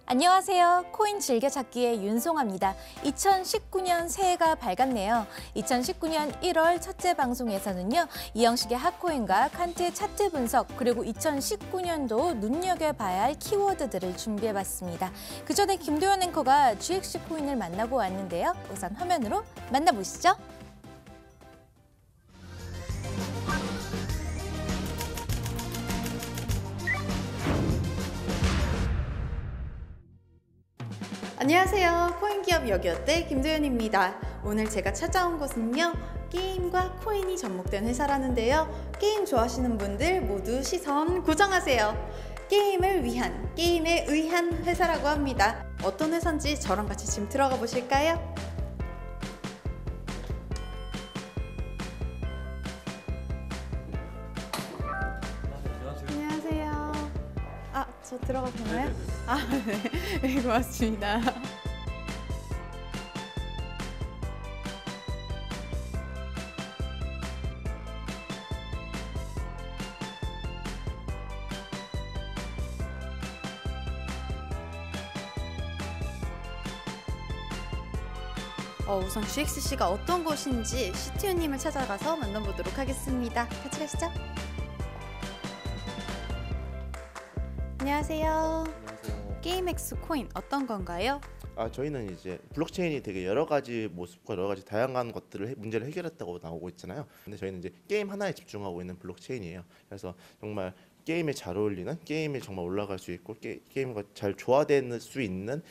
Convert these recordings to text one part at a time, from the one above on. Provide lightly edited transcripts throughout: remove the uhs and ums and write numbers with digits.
안녕하세요. 코인 즐겨찾기의 윤송아입니다. 2019년 새해가 밝았네요. 2019년 1월 첫째 방송에서는요. 이영식의 핫코인과 칸트의 차트 분석, 그리고 2019년도 눈여겨봐야 할 키워드들을 준비해봤습니다. 그 전에 김도연 앵커가 GX 코인을 만나고 왔는데요. 우선 화면으로 만나보시죠. 안녕하세요. 코인기업 여기어때 김도연입니다. 오늘 제가 찾아온 곳은요. 게임과 코인이 접목된 회사라는데요. 게임 좋아하시는 분들 모두 시선 고정하세요. 게임을 위한, 게임에 의한 회사라고 합니다. 어떤 회사인지 저랑 같이 지금 들어가 보실까요? 안녕하세요. 저 들어가도 되나요? 네, 고맙습니다. 우선 GXC가 어떤 곳인지 CTO님을 찾아가서 만나보도록 하겠습니다. 같이 가시죠. 안녕하세요. 안녕하세요. 게임엑스 코인 어떤 건가요? 저희는 이제 블록체인이 되게 여러 가지 모습과 여러 가지 다양한 것들을 문제를 해결했다고 나오고 있잖아요. 근데 저희는 이제 게임 하나에 집중하고 있는 블록체인이에요. 그래서 정말 게임에 잘 어울리는, 게임에 정말 올라갈 수 있고 게임과 잘 조화될 수 있는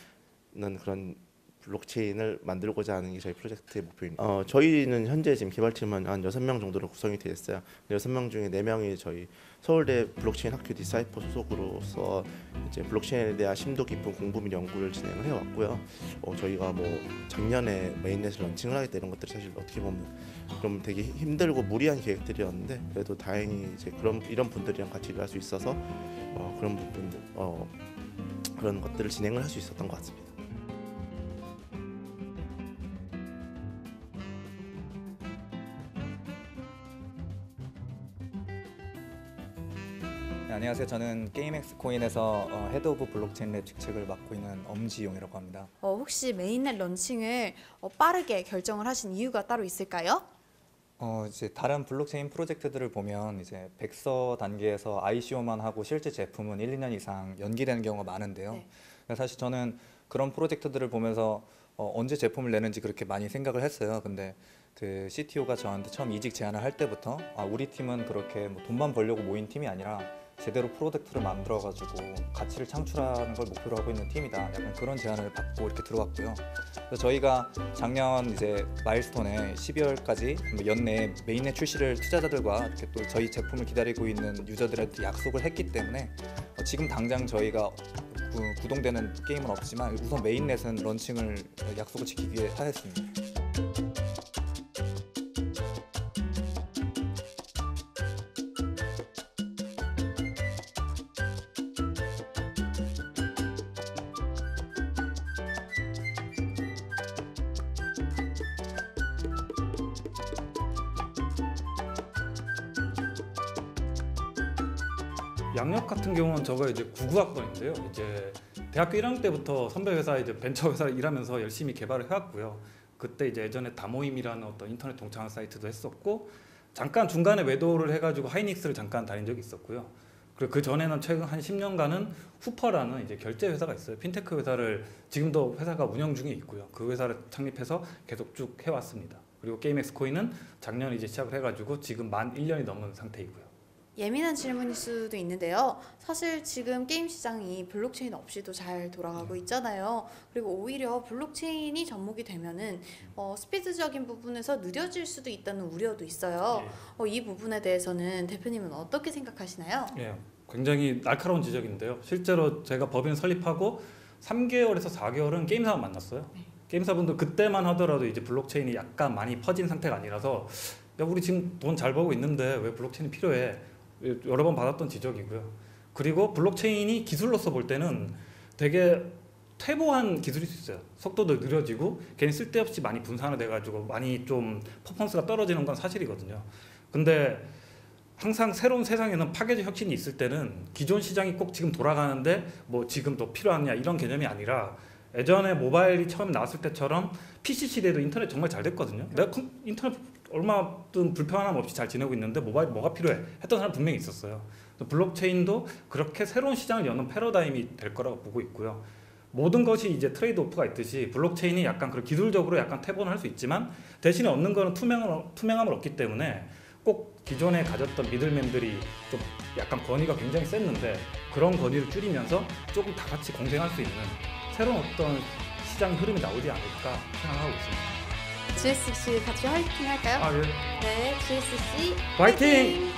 그런 블록체인을 만들고자 하는 게 저희 프로젝트의 목표입니다. 저희는 현재 지금 개발팀은 한 6명 정도로 구성이 되어 있어요. 6명 중에 4명이 저희 서울대 블록체인 학교 디사이퍼 소속으로서 이제 블록체인에 대한 심도 깊은 공부 및 연구를 진행을 해왔고요. 저희가 뭐 작년에 메인넷을 런칭을 하겠다 이런 것들이 사실 어떻게 보면 좀 되게 힘들고 무리한 계획들이었는데 그래도 다행히 이제 이런 분들이랑 같이 일할 수 있어서 그런 부분들 그런 것들을 진행을 할 수 있었던 것 같습니다. 네, 안녕하세요. 저는 게임엑스 코인에서 헤드 오브 블록체인 랩 직책을 맡고 있는 엄지용이라고 합니다. 혹시 메인넷 런칭을 빠르게 결정을 하신 이유가 따로 있을까요? 이제 다른 블록체인 프로젝트들을 보면 이제 백서 단계에서 ICO만 하고 실제 제품은 1, 2년 이상 연기되는 경우가 많은데요. 네. 사실 저는 그런 프로젝트들을 보면서 언제 제품을 내는지 그렇게 많이 생각을 했어요. 근데 그 CTO가 저한테 처음 이직 제안을 할 때부터 우리 팀은 그렇게 뭐 돈만 벌려고 모인 팀이 아니라 제대로 프로덕트를 만들어가지고 가치를 창출하는 걸 목표로 하고 있는 팀이다. 약간 그런 제안을 받고 이렇게 들어갔고요. 그래서 저희가 작년 이제 마일스톤에 12월까지 연내에 메인넷 출시를 투자자들과 이렇게 또 저희 제품을 기다리고 있는 유저들한테 약속을 했기 때문에 지금 당장 저희가 구동되는 게임은 없지만 우선 메인넷은 런칭을 약속을 지키기 위해 하였습니다. 양력 같은 경우는 저가 이제 99학번인데요. 이제 대학교 1학년 때부터 선배 회사 이제 벤처 회사 일하면서 열심히 개발을 해왔고요. 그때 이제 예전에 다모임이라는 어떤 인터넷 동창 사이트도 했었고 잠깐 중간에 외도를 해가지고 하이닉스를 잠깐 다닌 적이 있었고요. 그리고 그 전에는 최근 한 10년간은 후퍼라는 이제 결제 회사가 있어요. 핀테크 회사를 지금도 회사가 운영 중에 있고요. 그 회사를 창립해서 계속 쭉 해왔습니다. 그리고 게임엑스 코인은 작년 이제 시작을 해가지고 지금 만 1년이 넘은 상태이고요. 예민한 질문일 수도 있는데요. 사실 지금 게임 시장이 블록체인 없이도 잘 돌아가고 있잖아요. 그리고 오히려 블록체인이 접목이 되면은 스피드적인 부분에서 느려질 수도 있다는 우려도 있어요. 이 부분에 대해서는 대표님은 어떻게 생각하시나요? 예, 굉장히 날카로운 지적인데요. 실제로 제가 법인 설립하고 3개월에서 4개월은 게임사만 만났어요. 게임사분들 그때만 하더라도 이제 블록체인이 약간 많이 퍼진 상태가 아니라서 야, 우리 지금 돈 잘 벌고 있는데 왜 블록체인이 필요해? 여러 번 받았던 지적이고요. 그리고 블록체인이 기술로서 볼 때는 되게 퇴보한 기술일 수 있어요. 속도도 느려지고 괜히 쓸데없이 많이 분산화돼가지고 많이 좀 퍼포먼스가 떨어지는 건 사실이거든요. 근데 항상 새로운 세상에는 파괴적 혁신이 있을 때는 기존 시장이 꼭 지금 돌아가는데 뭐 지금 더 필요하냐 이런 개념이 아니라 예전에 모바일이 처음 나왔을 때처럼 PC 시대에도 인터넷 정말 잘 됐거든요. 내가 인터넷 얼마든 불편함 없이 잘 지내고 있는데 모바일 뭐가 필요해 했던 사람 분명히 있었어요. 블록체인도 그렇게 새로운 시장을 여는 패러다임이 될 거라고 보고 있고요. 모든 것이 이제 트레이드 오프가 있듯이 블록체인이 약간 그런 기술적으로 약간 태본을 할 수 있지만 대신에 얻는 거는 투명함을 얻기 때문에 꼭 기존에 가졌던 미들맨들이 좀 약간 권위가 굉장히 셌는데 그런 권위를 줄이면서 조금 다 같이 공생할 수 있는 새로운 어떤 시장 흐름이 나오지 않을까 생각하고 있습니다. GSC 같이 화이팅 할까요? 아, 예. 네, GSC 화이팅!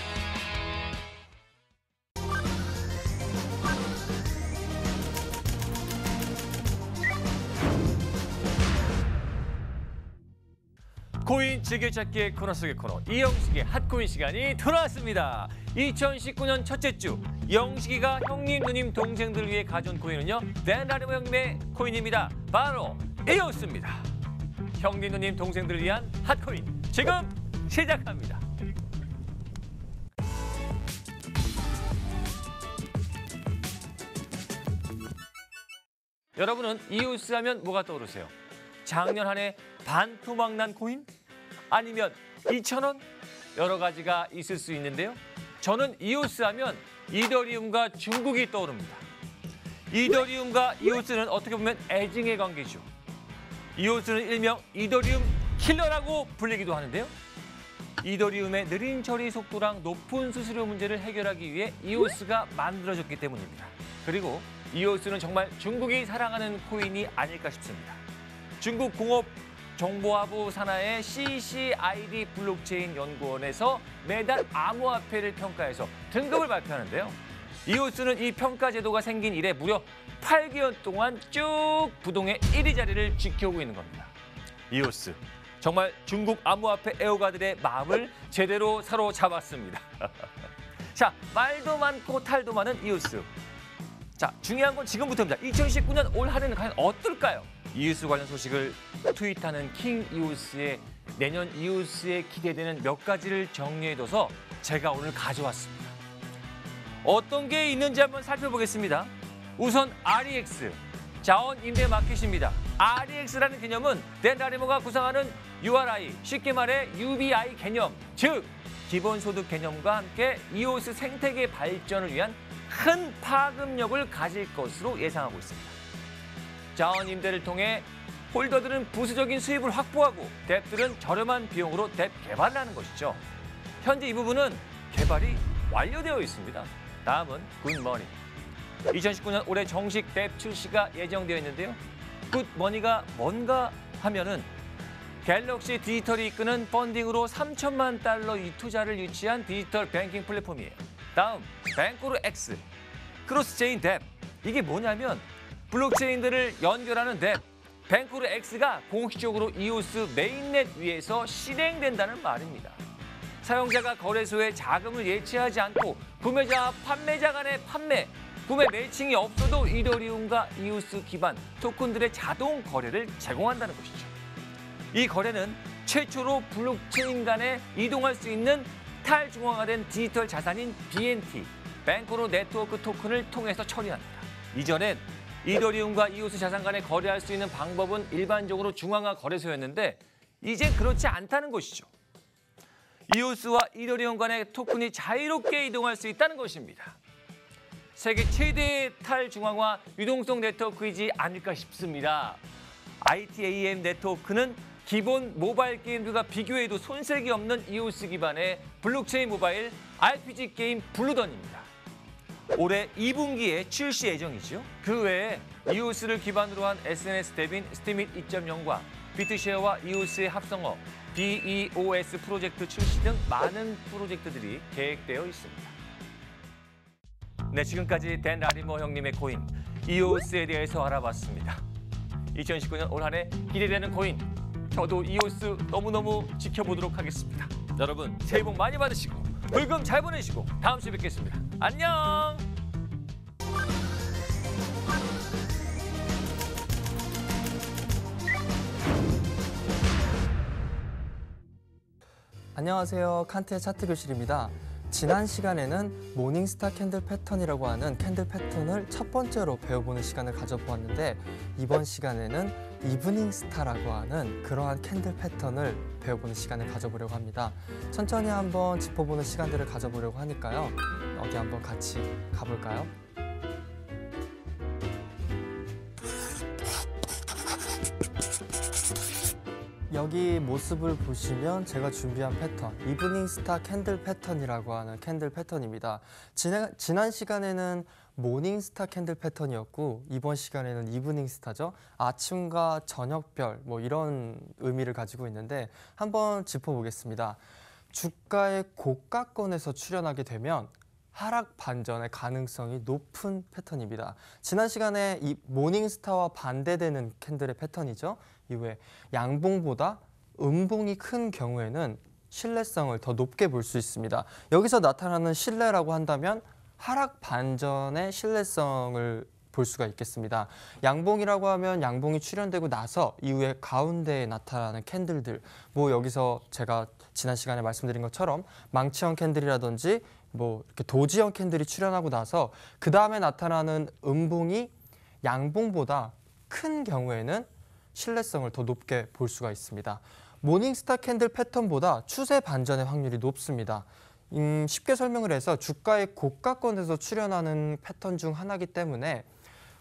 코인 즐겨찾기의 코너 속의 코너 이영식의 핫코인 시간이 돌아왔습니다. 2019년 첫째 주 영식이가 형님, 누님, 동생들을 위해 가져온 코인은요. 댄라리모 형님의 코인입니다. 바로 이오스입니다. 형님, 누님, 동생들을 위한 핫코인 지금 시작합니다. 여러분은 이오스 하면 뭐가 떠오르세요? 작년 한 해 반토막난 코인? 아니면 2,000원? 여러 가지가 있을 수 있는데요. 저는 이오스 하면 이더리움과 중국이 떠오릅니다. 이더리움과 이오스는 어떻게 보면 애증의 관계죠. 이오스는 일명 이더리움 킬러라고 불리기도 하는데요. 이더리움의 느린 처리 속도랑 높은 수수료 문제를 해결하기 위해 이오스가 만들어졌기 때문입니다. 그리고 이오스는 정말 중국이 사랑하는 코인이 아닐까 싶습니다. 중국 공업정보화부 산하의 CCID 블록체인 연구원에서 매달 암호화폐를 평가해서 등급을 발표하는데요. 이오스는 이 평가 제도가 생긴 이래 무려 8개월 동안 쭉 부동의 1위 자리를 지켜오고 있는 겁니다. 이오스, 정말 중국 암호화폐 애호가들의 마음을 제대로 사로잡았습니다. 자, 말도 많고 탈도 많은 이오스. 자, 중요한 건 지금부터입니다. 2019년 올 한 해는 과연 어떨까요? 이오스 관련 소식을 트윗하는 킹 이오스의 내년 이오스에 기대되는 몇 가지를 정리해둬서 제가 오늘 가져왔습니다. 어떤 게 있는지 한번 살펴보겠습니다. 우선 REX, 자원 임대 마켓입니다. REX라는 개념은 댄라리모가 구상하는 URI, 쉽게 말해 UBI 개념, 즉 기본소득 개념과 함께 이오스 생태계 발전을 위한 큰 파급력을 가질 것으로 예상하고 있습니다. 자원 임대를 통해 홀더들은 부수적인 수입을 확보하고 뎁들은 저렴한 비용으로 뎁 개발을 하는 것이죠. 현재 이 부분은 개발이 완료되어 있습니다. 다음은 굿머니. 2019년 올해 정식 뎁 출시가 예정되어 있는데요. 굿머니가 뭔가 하면은 갤럭시 디지털이 이끄는 펀딩으로 3천만 달러 투자를 유치한 디지털 뱅킹 플랫폼이에요. 다음, 뱅코르 X, 크로스체인 뎁. 이게 뭐냐면 블록체인들을 연결하는 뎁, 뱅코르 X가 공식적으로 이오스 메인넷 위에서 실행된다는 말입니다. 사용자가 거래소에 자금을 예치하지 않고 구매자와 판매자 간의 구매 매칭이 없어도 이더리움과 이오스 기반 토큰들의 자동 거래를 제공한다는 것이죠. 이 거래는 최초로 블록체인 간에 이동할 수 있는 탈중앙화된 디지털 자산인 BNT, 뱅코르 네트워크 토큰을 통해서 처리합니다. 이전엔 이더리움과 이오스 자산 간에 거래할 수 있는 방법은 일반적으로 중앙화 거래소였는데 이제 그렇지 않다는 것이죠. 이오스와 이더리움 간의 토큰이 자유롭게 이동할 수 있다는 것입니다. 세계 최대의 탈중앙화 유동성 네트워크이지 않을까 싶습니다. ITAM 네트워크는 기본 모바일 게임들과 비교해도 손색이 없는 이오스 기반의 블록체인 모바일 RPG 게임 블루던입니다. 올해 2분기에 출시 예정이죠. 그 외에 이오스를 기반으로 한 SNS 뎁인 스티밋 2.0과 비트쉐어와 이오스의 합성어 BEOS 프로젝트 출시 등 많은 프로젝트들이 계획되어 있습니다. 네, 지금까지 댄라리모 형님의 코인 이오스에 대해서 알아봤습니다. 2019년 올 한 해 기대되는 코인, 저도 이오스 너무너무 지켜보도록 하겠습니다. 여러분 새해 복 많이 받으시고 불금 잘 보내시고 다음 주에 뵙겠습니다. 안녕! 안녕하세요. 칸트의 차트 교실입니다. 지난 시간에는 모닝스타 캔들 패턴이라고 하는 캔들 패턴을 첫 번째로 배워보는 시간을 가져보았는데 이번 시간에는 이브닝 스타라고 하는 그러한 캔들 패턴을 배워보는 시간을 가져보려고 합니다. 천천히 한번 짚어보는 시간들을 가져보려고 하니까요. 어디 한번 같이 가볼까요? 여기 모습을 보시면 제가 준비한 패턴, 이브닝 스타 캔들 패턴이라고 하는 캔들 패턴입니다. 지난 시간에는 모닝 스타 캔들 패턴이었고 이번 시간에는 이브닝 스타죠. 아침과 저녁별 뭐 이런 의미를 가지고 있는데 한번 짚어보겠습니다. 주가의 고가권에서 출현하게 되면 하락 반전의 가능성이 높은 패턴입니다. 지난 시간에 이 모닝스타와 반대되는 캔들의 패턴이죠. 이후에 양봉보다 음봉이 큰 경우에는 신뢰성을 더 높게 볼 수 있습니다. 여기서 나타나는 신뢰라고 한다면 하락 반전의 신뢰성을 볼 수가 있겠습니다. 양봉이라고 하면 양봉이 출현되고 나서 이후에 가운데에 나타나는 캔들들, 뭐 여기서 제가 지난 시간에 말씀드린 것처럼 망치형 캔들이라든지 뭐 이렇게 도지형 캔들이 출현하고 나서 그 다음에 나타나는 음봉이 양봉보다 큰 경우에는 신뢰성을 더 높게 볼 수가 있습니다. 모닝스타 캔들 패턴보다 추세 반전의 확률이 높습니다. 쉽게 설명을 해서 주가의 고가권에서 출현하는 패턴 중 하나이기 때문에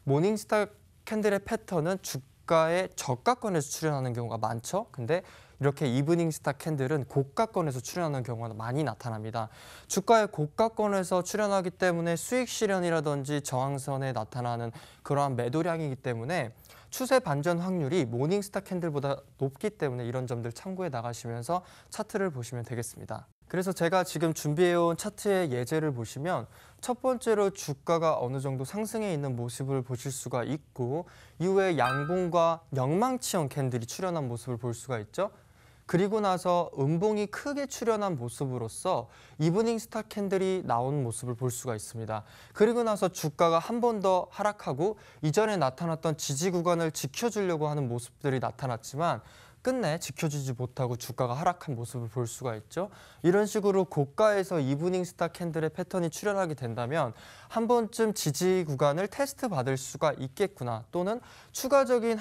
모닝스타 캔들의 패턴은 주가의 저가권에서 출현하는 경우가 많죠. 근데 이렇게 이브닝 스타 캔들은 고가권에서 출현하는 경우가 많이 나타납니다. 주가의 고가권에서 출현하기 때문에 수익 실현이라든지 저항선에 나타나는 그러한 매도량이기 때문에 추세 반전 확률이 모닝스타 캔들보다 높기 때문에 이런 점들 참고해 나가시면서 차트를 보시면 되겠습니다. 그래서 제가 지금 준비해온 차트의 예제를 보시면 첫 번째로 주가가 어느 정도 상승해 있는 모습을 보실 수가 있고 이후에 양봉과 영망치형 캔들이 출현한 모습을 볼 수가 있죠. 그리고 나서 음봉이 크게 출현한 모습으로서 이브닝 스타 캔들이 나온 모습을 볼 수가 있습니다. 그리고 나서 주가가 한 번 더 하락하고 이전에 나타났던 지지 구간을 지켜주려고 하는 모습들이 나타났지만 끝내 지켜주지 못하고 주가가 하락한 모습을 볼 수가 있죠. 이런 식으로 고가에서 이브닝 스타 캔들의 패턴이 출현하게 된다면 한 번쯤 지지 구간을 테스트 받을 수가 있겠구나, 또는 추가적인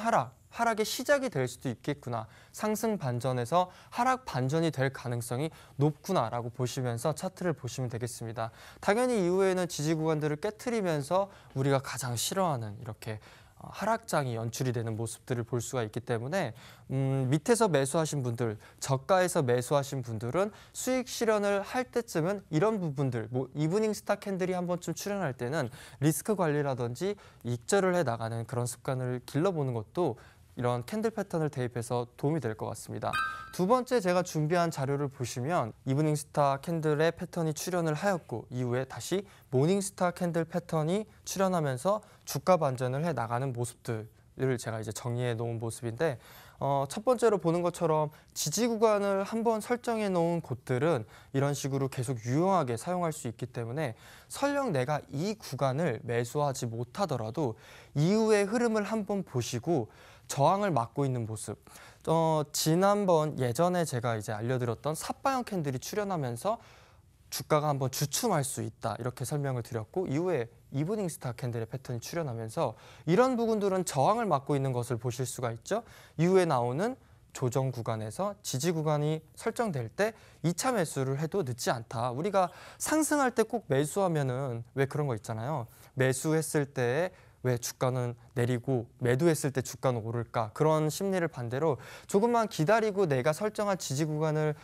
하락의 시작이 될 수도 있겠구나, 상승 반전에서 하락 반전이 될 가능성이 높구나라고 보시면서 차트를 보시면 되겠습니다. 당연히 이후에는 지지 구간들을 깨트리면서 우리가 가장 싫어하는 이렇게 하락장이 연출이 되는 모습들을 볼 수가 있기 때문에 밑에서 매수하신 분들, 저가에서 매수하신 분들은 수익 실현을 할 때쯤은 이런 부분들, 뭐 이브닝 스타 캔들이 한 번쯤 출현할 때는 리스크 관리라든지 익절을 해 나가는 그런 습관을 길러보는 것도 이런 캔들 패턴을 대입해서 도움이 될 것 같습니다. 두 번째 제가 준비한 자료를 보시면 이브닝 스타 캔들의 패턴이 출현을 하였고 이후에 다시 모닝 스타 캔들 패턴이 출현하면서 주가 반전을 해 나가는 모습들을 제가 이제 정리해 놓은 모습인데 첫 번째로 보는 것처럼 지지 구간을 한번 설정해 놓은 곳들은 이런 식으로 계속 유용하게 사용할 수 있기 때문에 설령 내가 이 구간을 매수하지 못하더라도 이후의 흐름을 한번 보시고 저항을 막고 있는 모습, 지난번 예전에 제가 이제 알려드렸던 삿바형 캔들이 출현하면서 주가가 한번 주춤할 수 있다 이렇게 설명을 드렸고 이후에 이브닝 스타 캔들의 패턴이 출현하면서 이런 부분들은 저항을 막고 있는 것을 보실 수가 있죠. 이후에 나오는 조정 구간에서 지지 구간이 설정될 때 2차 매수를 해도 늦지 않다. 우리가 상승할 때 꼭 매수하면은 왜 그런 거 있잖아요. 매수했을 때 왜 주가는 내리고 매도했을 때 주가는 오를까? 그런 심리를 반대로 조금만 기다리고 내가 설정한 지지 구간을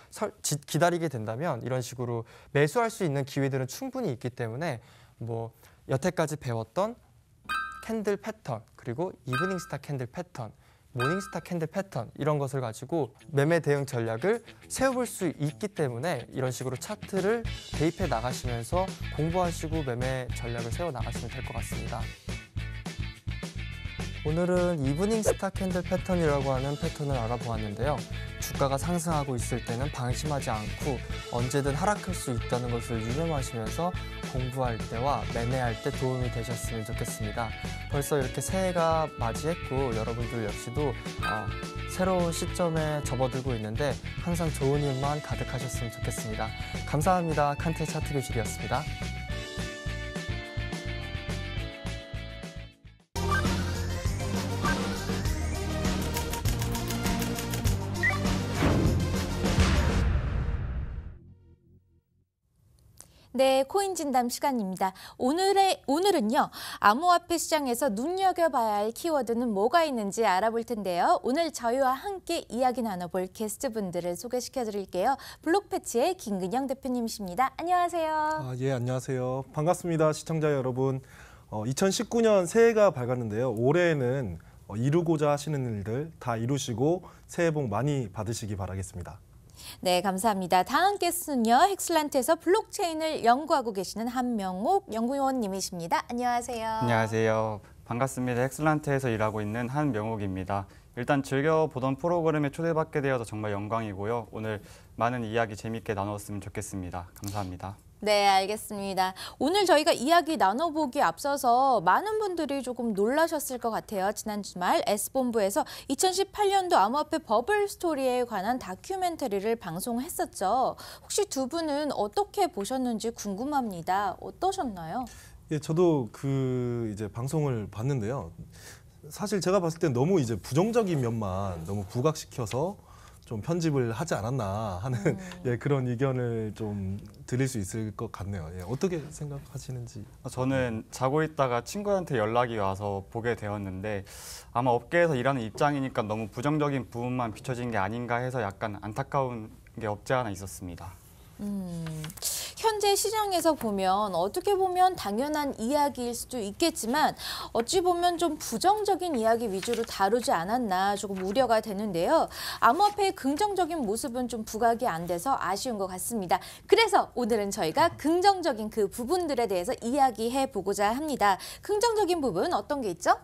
기다리게 된다면 이런 식으로 매수할 수 있는 기회들은 충분히 있기 때문에 뭐 여태까지 배웠던 캔들 패턴, 그리고 이브닝 스타 캔들 패턴, 모닝 스타 캔들 패턴 이런 것을 가지고 매매 대응 전략을 세워볼 수 있기 때문에 이런 식으로 차트를 대입해 나가시면서 공부하시고 매매 전략을 세워 나가시면 될 것 같습니다. 오늘은 이브닝 스타 캔들 패턴이라고 하는 패턴을 알아보았는데요. 주가가 상승하고 있을 때는 방심하지 않고 언제든 하락할 수 있다는 것을 유념하시면서 공부할 때와 매매할 때 도움이 되셨으면 좋겠습니다. 벌써 이렇게 새해가 맞이했고 여러분들 역시도 새로운 시점에 접어들고 있는데 항상 좋은 일만 가득하셨으면 좋겠습니다. 감사합니다. 칸트의 차트 교실이었습니다. 네, 코인 진담 시간입니다. 오늘은요, 암호화폐 시장에서 눈여겨봐야 할 키워드는 뭐가 있는지 알아볼 텐데요. 오늘 저희와 함께 이야기 나눠볼 게스트분들을 소개시켜 드릴게요. 블록패치의 김근영 대표님이십니다. 안녕하세요. 예, 안녕하세요. 반갑습니다. 시청자 여러분. 2019년 새해가 밝았는데요. 올해에는 이루고자 하시는 일들 다 이루시고 새해 복 많이 받으시기 바라겠습니다. 네, 감사합니다. 다음 게스트는요, 헥슬란트에서 블록체인을 연구하고 계시는 한명옥 연구원님이십니다. 안녕하세요. 안녕하세요. 반갑습니다. 헥슬란트에서 일하고 있는 한명옥입니다. 일단 즐겨보던 프로그램에 초대받게 되어서 정말 영광이고요. 오늘 많은 이야기 재밌게 나눴으면 좋겠습니다. 감사합니다. 네, 알겠습니다. 오늘 저희가 이야기 나눠보기 앞서서 많은 분들이 조금 놀라셨을 것 같아요. 지난 주말 S본부에서 2018년도 암호화폐 버블 스토리에 관한 다큐멘터리를 방송했었죠. 혹시 두 분은 어떻게 보셨는지 궁금합니다. 어떠셨나요? 예, 저도 이제 방송을 봤는데요. 사실 제가 봤을 땐 너무 이제 부정적인 면만 너무 부각시켜서 좀 편집을 하지 않았나 하는 예, 그런 의견을 좀 드릴 수 있을 것 같네요. 예, 어떻게 생각하시는지. 저는 자고 있다가 친구한테 연락이 와서 보게 되었는데 아마 업계에서 일하는 입장이니까 너무 부정적인 부분만 비춰진 게 아닌가 해서 약간 안타까운 게 없지 않아 있었습니다. 현재 시장에서 보면 어떻게 보면 당연한 이야기일 수도 있겠지만 어찌 보면 좀 부정적인 이야기 위주로 다루지 않았나 조금 우려가 되는데요. 암호화폐의 긍정적인 모습은 좀 부각이 안 돼서 아쉬운 것 같습니다. 그래서 오늘은 저희가 긍정적인 그 부분들에 대해서 이야기해 보고자 합니다. 긍정적인 부분 어떤 게 있죠?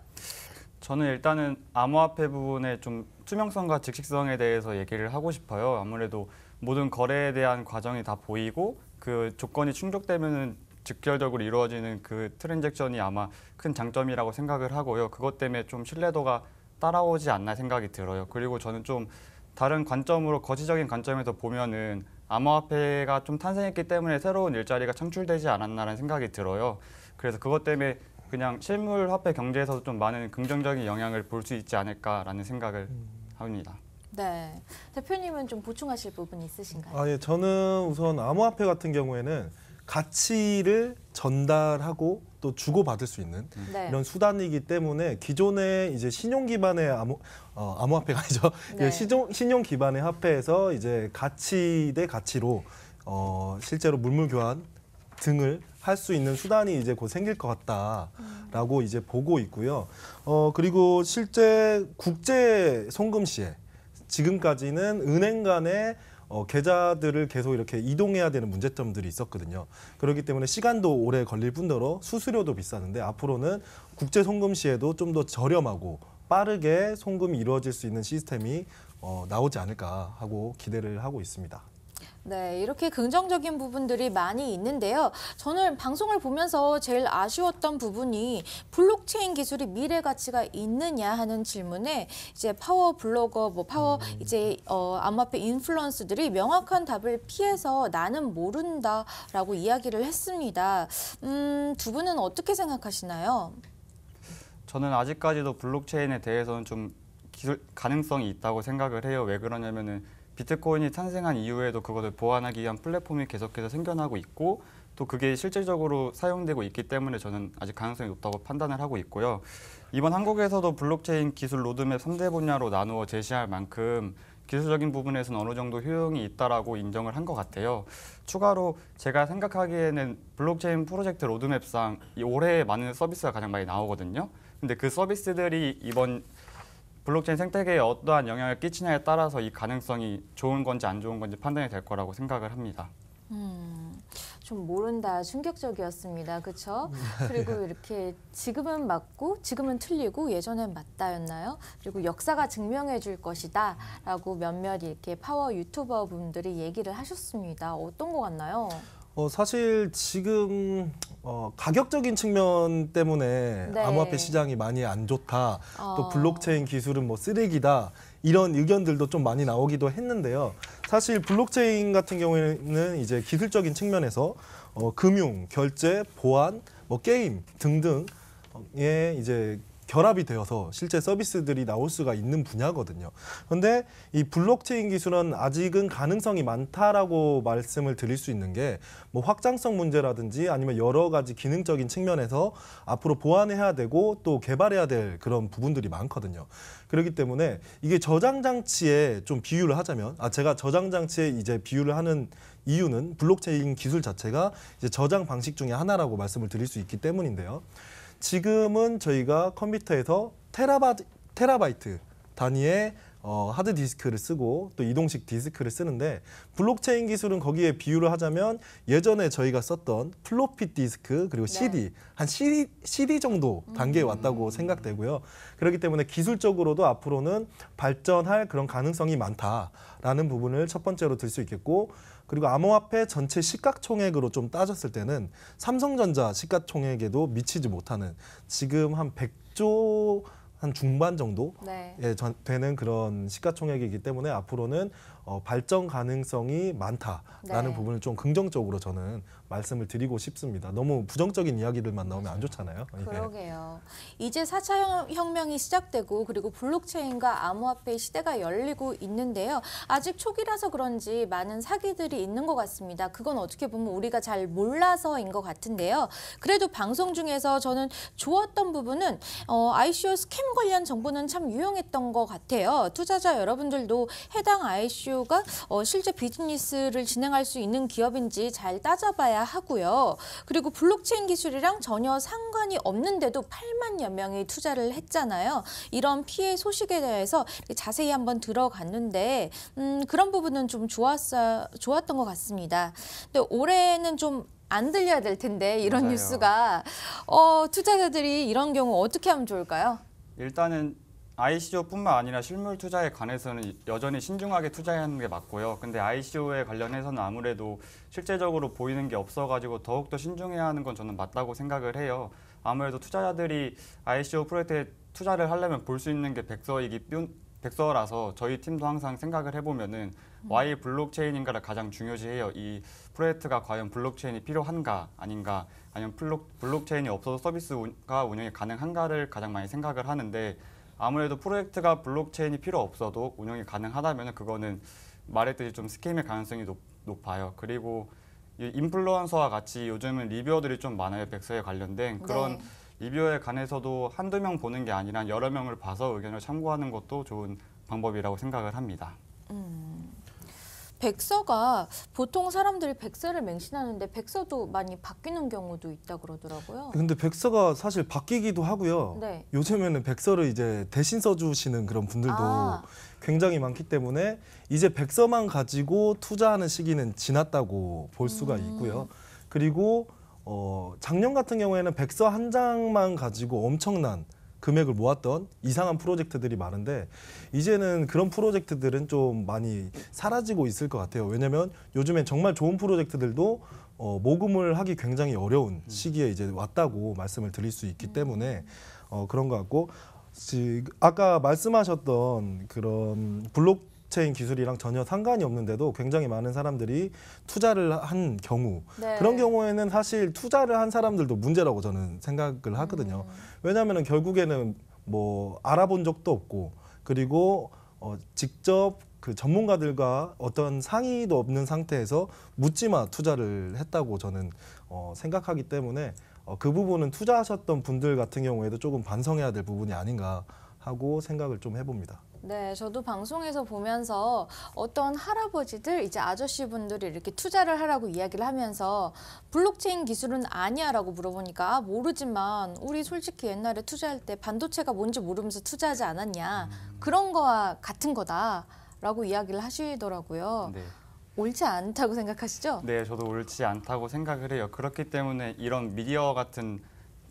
저는 일단은 암호화폐 부분의 좀 투명성과 즉시성에 대해서 얘기를 하고 싶어요. 아무래도 모든 거래에 대한 과정이 다 보이고 그 조건이 충족되면은 직결적으로 이루어지는 그 트랜잭션이 아마 큰 장점이라고 생각을 하고요. 그것 때문에 좀 신뢰도가 따라오지 않나 생각이 들어요. 그리고 저는 좀 다른 관점으로 거시적인 관점에서 보면은 암호화폐가 좀 탄생했기 때문에 새로운 일자리가 창출되지 않았나라는 생각이 들어요. 그래서 그것 때문에 그냥 실물 화폐 경제에서도 좀 많은 긍정적인 영향을 볼 수 있지 않을까라는 생각을 합니다. 네, 대표님은 좀 보충하실 부분 있으신가요? 예, 저는 우선 암호화폐 같은 경우에는 가치를 전달하고 또 주고받을 수 있는 네. 이런 수단이기 때문에 기존의 이제 신용 기반의 암호화폐가 아니죠. 네. 신용 기반의 화폐에서 이제 가치 대 가치로 실제로 물물 교환 등을 할 수 있는 수단이 이제 곧 생길 것 같다라고 이제 보고 있고요. 그리고 실제 국제 송금 시에 지금까지는 은행 간의 계좌들을 계속 이렇게 이동해야 되는 문제점들이 있었거든요. 그렇기 때문에 시간도 오래 걸릴 뿐더러 수수료도 비싸는데 앞으로는 국제 송금 시에도 좀 더 저렴하고 빠르게 송금이 이루어질 수 있는 시스템이 나오지 않을까 하고 기대를 하고 있습니다. 네, 이렇게 긍정적인 부분들이 많이 있는데요. 저는 방송을 보면서 제일 아쉬웠던 부분이 블록체인 기술이 미래 가치가 있느냐 하는 질문에 이제 파워 블로거, 이제 암호화폐 인플루언서들이 명확한 답을 피해서 나는 모른다라고 이야기를 했습니다. 두 분은 어떻게 생각하시나요? 저는 아직까지도 블록체인에 대해서는 좀 기술 가능성이 있다고 생각을 해요. 왜 그러냐면은 비트코인이 탄생한 이후에도 그것을 보완하기 위한 플랫폼이 계속해서 생겨나고 있고 또 그게 실질적으로 사용되고 있기 때문에 저는 아직 가능성이 높다고 판단을 하고 있고요. 이번 한국에서도 블록체인 기술 로드맵 3대 분야로 나누어 제시할 만큼 기술적인 부분에서는 어느 정도 효용이 있다라고 인정을 한 것 같아요. 추가로 제가 생각하기에는 블록체인 프로젝트 로드맵상 올해 많은 서비스가 가장 많이 나오거든요. 근데 그 서비스들이 이번 블록체인 생태계에 어떠한 영향을 끼치냐에 따라서 이 가능성이 좋은 건지 안 좋은 건지 판단이 될 거라고 생각을 합니다. 좀 모른다, 충격적이었습니다. 그렇죠? 그리고 이렇게 지금은 맞고 지금은 틀리고 예전엔 맞다였나요? 그리고 역사가 증명해 줄 것이다 라고 몇몇 이렇게 파워 유튜버 분들이 얘기를 하셨습니다. 어떤 것 같나요? 사실 지금 가격적인 측면 때문에 네. 암호화폐 시장이 많이 안 좋다. 또 블록체인 기술은 뭐 쓰레기다. 이런 의견들도 좀 많이 나오기도 했는데요. 사실 블록체인 같은 경우에는 이제 기술적인 측면에서 금융, 결제, 보안, 뭐 게임 등등에 이제 결합이 되어서 실제 서비스들이 나올 수가 있는 분야거든요. 그런데 이 블록체인 기술은 아직은 가능성이 많다라고 말씀을 드릴 수 있는 게 뭐 확장성 문제라든지 아니면 여러 가지 기능적인 측면에서 앞으로 보완해야 되고 또 개발해야 될 그런 부분들이 많거든요. 그렇기 때문에 이게 저장 장치에 좀 비유를 하자면 제가 저장 장치에 이제 비유를 하는 이유는 블록체인 기술 자체가 이제 저장 방식 중에 하나라고 말씀을 드릴 수 있기 때문인데요. 지금은 저희가 컴퓨터에서 테라바이트 단위의 하드디스크를 쓰고 또 이동식 디스크를 쓰는데 블록체인 기술은 거기에 비유를 하자면 예전에 저희가 썼던 플로피 디스크 그리고 CD, 한 CD 정도 단계에 왔다고 생각되고요. 그렇기 때문에 기술적으로도 앞으로는 발전할 그런 가능성이 많다라는 부분을 첫 번째로 들 수 있겠고 그리고 암호화폐 전체 시가총액으로 좀 따졌을 때는 삼성전자 시가총액에도 미치지 못하는 지금 한 100조 한 중반 정도 되는 그런 시가총액이기 때문에 앞으로는 발전 가능성이 많다라는 부분을 좀 긍정적으로 저는 말씀을 드리고 싶습니다. 너무 부정적인 이야기들만 나오면 안 좋잖아요. 그러게요. 이제 4차 혁명이 시작되고 그리고 블록체인과 암호화폐의 시대가 열리고 있는데요. 아직 초기라서 그런지 많은 사기들이 있는 것 같습니다. 그건 어떻게 보면 우리가 잘 몰라서인 것 같은데요. 그래도 방송 중에서 저는 좋았던 부분은 ICO 스캠 관련 정보는 참 유용했던 것 같아요. 투자자 여러분들도 해당 ICO가 실제 비즈니스를 진행할 수 있는 기업인지 잘 따져봐야 하고요. 그리고 블록체인 기술이랑 전혀 상관이 없는데도 8만여 명이 투자를 했잖아요. 이런 피해 소식에 대해서 자세히 한번 들어갔는데 그런 부분은 좀 좋았던 것 같습니다. 근데 올해는 좀 안 들려야 될 텐데 이런 맞아요. 뉴스가 투자자들이 이런 경우 어떻게 하면 좋을까요? 일단은 ICO뿐만 아니라 실물 투자에 관해서는 여전히 신중하게 투자하는 게 맞고요. 근데 ICO에 관련해서는 아무래도 실제적으로 보이는 게 없어가지고 더욱더 신중해야 하는 건 저는 맞다고 생각을 해요. 아무래도 투자자들이 ICO 프로젝트에 투자를 하려면 볼 수 있는 게 백서라서 저희 팀도 항상 생각을 해보면은 Y 블록체인인가를 가장 중요시해요. 이 프로젝트가 과연 블록체인이 필요한가 아닌가 아니면 블록체인이 없어도 서비스가 운영이 가능한가를 가장 많이 생각을 하는데 아무래도 프로젝트가 블록체인이 필요 없어도 운영이 가능하다면 그거는 말했듯이 좀 스캠의 가능성이 높아요. 그리고 이 인플루언서와 같이 요즘은 리뷰어들이 좀 많아요. 백서에 관련된 그런 리뷰어에 관해서도 한두 명 보는 게 아니라 여러 명을 봐서 의견을 참고하는 것도 좋은 방법이라고 생각을 합니다. 백서가 보통 사람들이 백서를 맹신하는데 백서도 많이 바뀌는 경우도 있다 그러더라고요. 근데 백서가 사실 바뀌기도 하고요. 요즘에는 백서를 이제 대신 써주시는 그런 분들도 굉장히 많기 때문에 이제 백서만 가지고 투자하는 시기는 지났다고 볼 수가 있고요. 그리고 작년 같은 경우에는 백서 한 장만 가지고 엄청난 금액을 모았던 이상한 프로젝트들이 많은데 이제는 그런 프로젝트들은 좀 많이 사라지고 있을 것 같아요. 왜냐하면 요즘엔 정말 좋은 프로젝트들도 모금을 하기 굉장히 어려운 시기에 이제 왔다고 말씀을 드릴 수 있기 때문에 그런 것 같고 아까 말씀하셨던 그런 블록체인 기술이랑 전혀 상관이 없는데도 굉장히 많은 사람들이 투자를 한 경우 그런 경우에는 사실 투자를 한 사람들도 문제라고 저는 생각을 하거든요. 왜냐하면 결국에는 뭐 알아본 적도 없고 그리고 직접 그 전문가들과 어떤 상의도 없는 상태에서 묻지마 투자를 했다고 저는 생각하기 때문에 그 부분은 투자하셨던 분들 같은 경우에도 조금 반성해야 될 부분이 아닌가 하고 생각을 좀 해봅니다. 네, 저도 방송에서 보면서 어떤 할아버지들, 이제 아저씨분들이 이렇게 투자를 하라고 이야기를 하면서 블록체인 기술은 아니야라고 물어보니까 모르지만 우리 솔직히 옛날에 투자할 때 반도체가 뭔지 모르면서 투자하지 않았냐. 그런 거와 같은 거다라고 이야기를 하시더라고요. 옳지 않다고 생각하시죠? 네, 저도 옳지 않다고 생각을 해요. 그렇기 때문에 이런 미디어 같은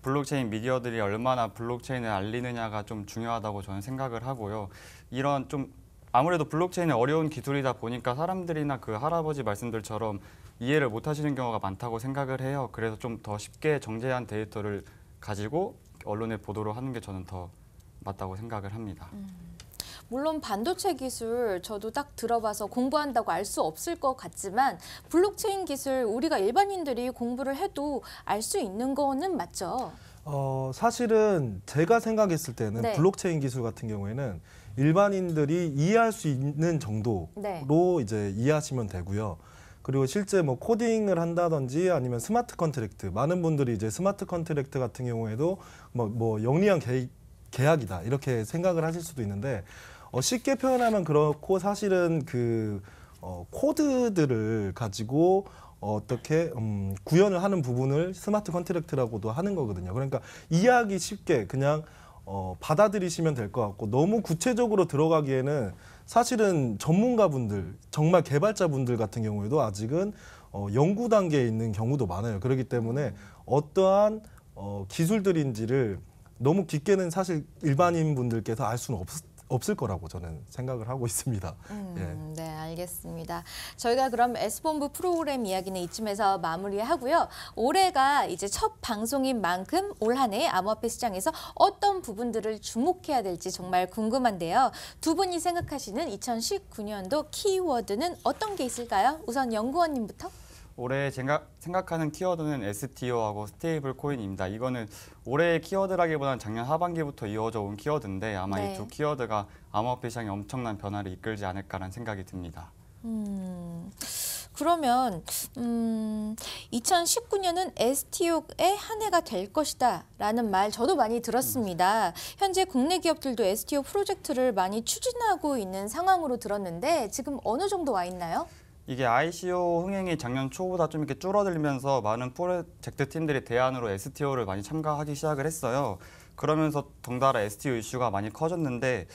블록체인 미디어들이 얼마나 블록체인을 알리느냐가 좀 중요하다고 저는 생각을 하고요. 이런 좀 아무래도 블록체인은 어려운 기술이다 보니까 사람들이나 그 할아버지 말씀들처럼 이해를 못 하시는 경우가 많다고 생각을 해요. 그래서 좀 더 쉽게 정제한 데이터를 가지고 언론에 보도를 하는 게 저는 더 맞다고 생각을 합니다. 물론 반도체 기술 저도 딱 들어봐서 공부한다고 알 수 없을 것 같지만 블록체인 기술 우리가 일반인들이 공부를 해도 알 수 있는 거는 맞죠? 사실은 제가 생각했을 때는 네. 블록체인 기술 같은 경우에는 일반인들이 이해할 수 있는 정도로 네. 이제 이해하시면 되고요. 그리고 실제 뭐 코딩을 한다든지 아니면 스마트 컨트랙트, 많은 분들이 이제 스마트 컨트랙트 같은 경우에도 뭐 영리한 계약이다 이렇게 생각을 하실 수도 있는데 쉽게 표현하면 그렇고 사실은 그 코드들을 가지고 어떻게 구현을 하는 부분을 스마트 컨트랙트라고도 하는 거거든요. 그러니까 이해하기 쉽게 그냥 받아들이시면 될 것 같고 너무 구체적으로 들어가기에는 사실은 전문가분들, 정말 개발자분들 같은 경우에도 아직은 연구 단계에 있는 경우도 많아요. 그렇기 때문에 어떠한 기술들인지를 너무 깊게는 사실 일반인 분들께서 알 수는 없을 거라고 저는 생각을 하고 있습니다. 네, 알겠습니다. 저희가 그럼 S본부 프로그램 이야기는 이쯤에서 마무리하고요. 올해가 이제 첫 방송인 만큼 올 한 해 암호화폐 시장에서 어떤 부분들을 주목해야 될지 정말 궁금한데요. 두 분이 생각하시는 2019년도 키워드는 어떤 게 있을까요? 우선 연구원님부터. 올해 제가 생각하는 키워드는 STO하고 스테이블 코인입니다. 이거는 올해의 키워드라기보다는 작년 하반기부터 이어져 온 키워드인데 아마 네. 이 두 키워드가 암호화폐 시장에 엄청난 변화를 이끌지 않을까라는 생각이 듭니다. 그러면 2019년은 STO의 한 해가 될 것이다 라는 말 저도 많이 들었습니다. 현재 국내 기업들도 STO 프로젝트를 많이 추진하고 있는 상황으로 들었는데 지금 어느 정도 와 있나요? 이게 ICO 흥행이 작년 초보다 좀 이렇게 줄어들면서 많은 프로젝트 팀들이 대안으로 STO를 많이 참가하기 시작을 했어요. 그러면서 덩달아 STO 이슈가 많이 커졌는데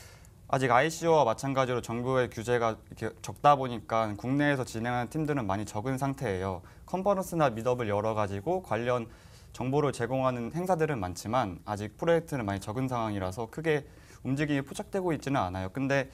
아직 ICO와 마찬가지로 정부의 규제가 이렇게 적다 보니까 국내에서 진행하는 팀들은 많이 적은 상태예요. 컨퍼런스나 미드업을 열어가지고 관련 정보를 제공하는 행사들은 많지만 아직 프로젝트는 많이 적은 상황이라서 크게 움직임이 포착되고 있지는 않아요. 근데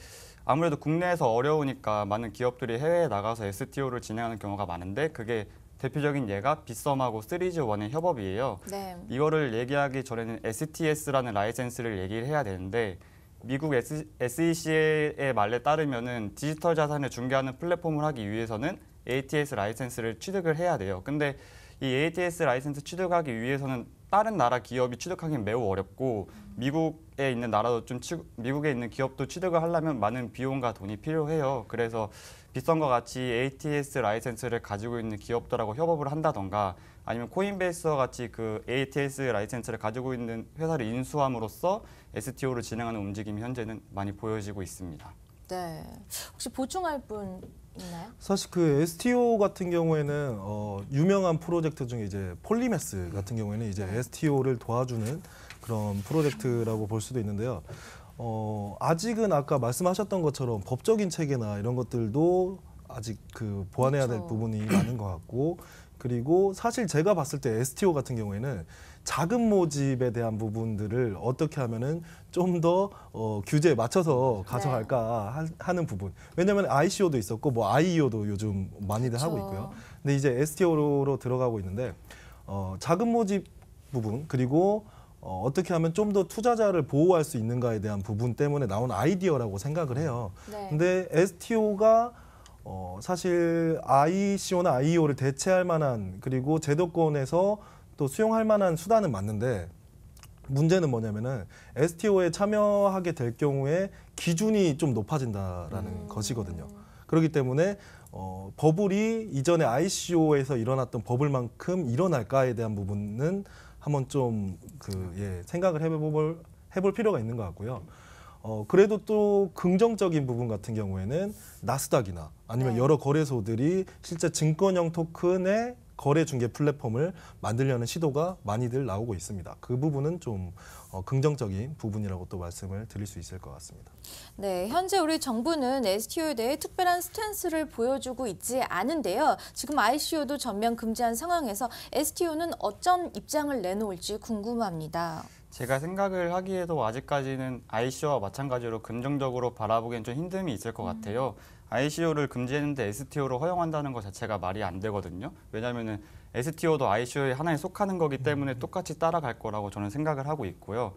아무래도 국내에서 어려우니까 많은 기업들이 해외에 나가서 STO를 진행하는 경우가 많은데 그게 대표적인 예가 빗썸하고 3G1의 협업이에요. 네. 이거를 얘기하기 전에는 STS라는 라이센스를 얘기를 해야 되는데 미국 SEC의 말에 따르면은 디지털 자산을 중개하는 플랫폼을 하기 위해서는 ATS 라이센스를 취득을 해야 돼요. 근데 이 ATS 라이센스 취득하기 위해서는 다른 나라 기업이 취득하기는 매우 어렵고 미국에 있는 나라도 미국에 있는 기업도 취득을 하려면 많은 비용과 돈이 필요해요. 그래서 빗썸과 같이 ATS 라이센스를 가지고 있는 기업들하고 협업을 한다던가 아니면 코인베이스와 같이 그 ATS 라이센스를 가지고 있는 회사를 인수함으로써 STO를 진행하는 움직임이 현재는 많이 보여지고 있습니다. 네. 혹시 보충할 분 있나요? 사실 그 STO 같은 경우에는 유명한 프로젝트 중에 이제 폴리메스 같은 경우에는 이제 STO를 도와주는 그런 프로젝트라고 볼 수도 있는데요. 아직은 아까 말씀하셨던 것처럼 법적인 체계나 이런 것들도 아직 그 보완해야 될 그렇죠. 부분이 많은 것 같고 그리고 사실 제가 봤을 때 STO 같은 경우에는 자금 모집에 대한 부분들을 어떻게 하면은 좀 더 규제에 맞춰서 가져갈까 하는 부분. 왜냐하면 ICO도 있었고 뭐 IEO도 요즘 많이들 하고 있고요. 근데 이제 STO로 들어가고 있는데 자금 모집 부분 그리고 어떻게 하면 좀 더 투자자를 보호할 수 있는가에 대한 부분 때문에 나온 아이디어라고 생각을 해요. 네. 근데 STO가 사실 ICO나 IEO를 대체할 만한 그리고 제도권에서 또 수용할 만한 수단은 맞는데 문제는 뭐냐면은 STO에 참여하게 될 경우에 기준이 좀 높아진다라는 것이거든요. 그렇기 때문에 버블이 이전에 ICO에서 일어났던 버블만큼 일어날까에 대한 부분은 한번 좀 생각을 해볼 필요가 있는 것 같고요. 그래도 또 긍정적인 부분 같은 경우에는 나스닥이나 아니면 여러 거래소들이 실제 증권형 토큰의 거래 중개 플랫폼을 만들려는 시도가 많이들 나오고 있습니다. 그 부분은 좀 긍정적인 부분이라고 또 말씀을 드릴 수 있을 것 같습니다. 네, 현재 우리 정부는 STO에 대해 특별한 스탠스를 보여주고 있지 않은데요. 지금 ICO도 전면 금지한 상황에서 STO는 어떤 입장을 내놓을지 궁금합니다. 제가 생각을 하기에도 아직까지는 ICO와 마찬가지로 긍정적으로 바라보기엔 좀 힘듦이 있을 것 같아요. ICO를 금지했는데 STO로 허용한다는 것 자체가 말이 안 되거든요. 왜냐하면 STO도 ICO의 하나에 속하는 거기 때문에 똑같이 따라갈 거라고 저는 생각을 하고 있고요.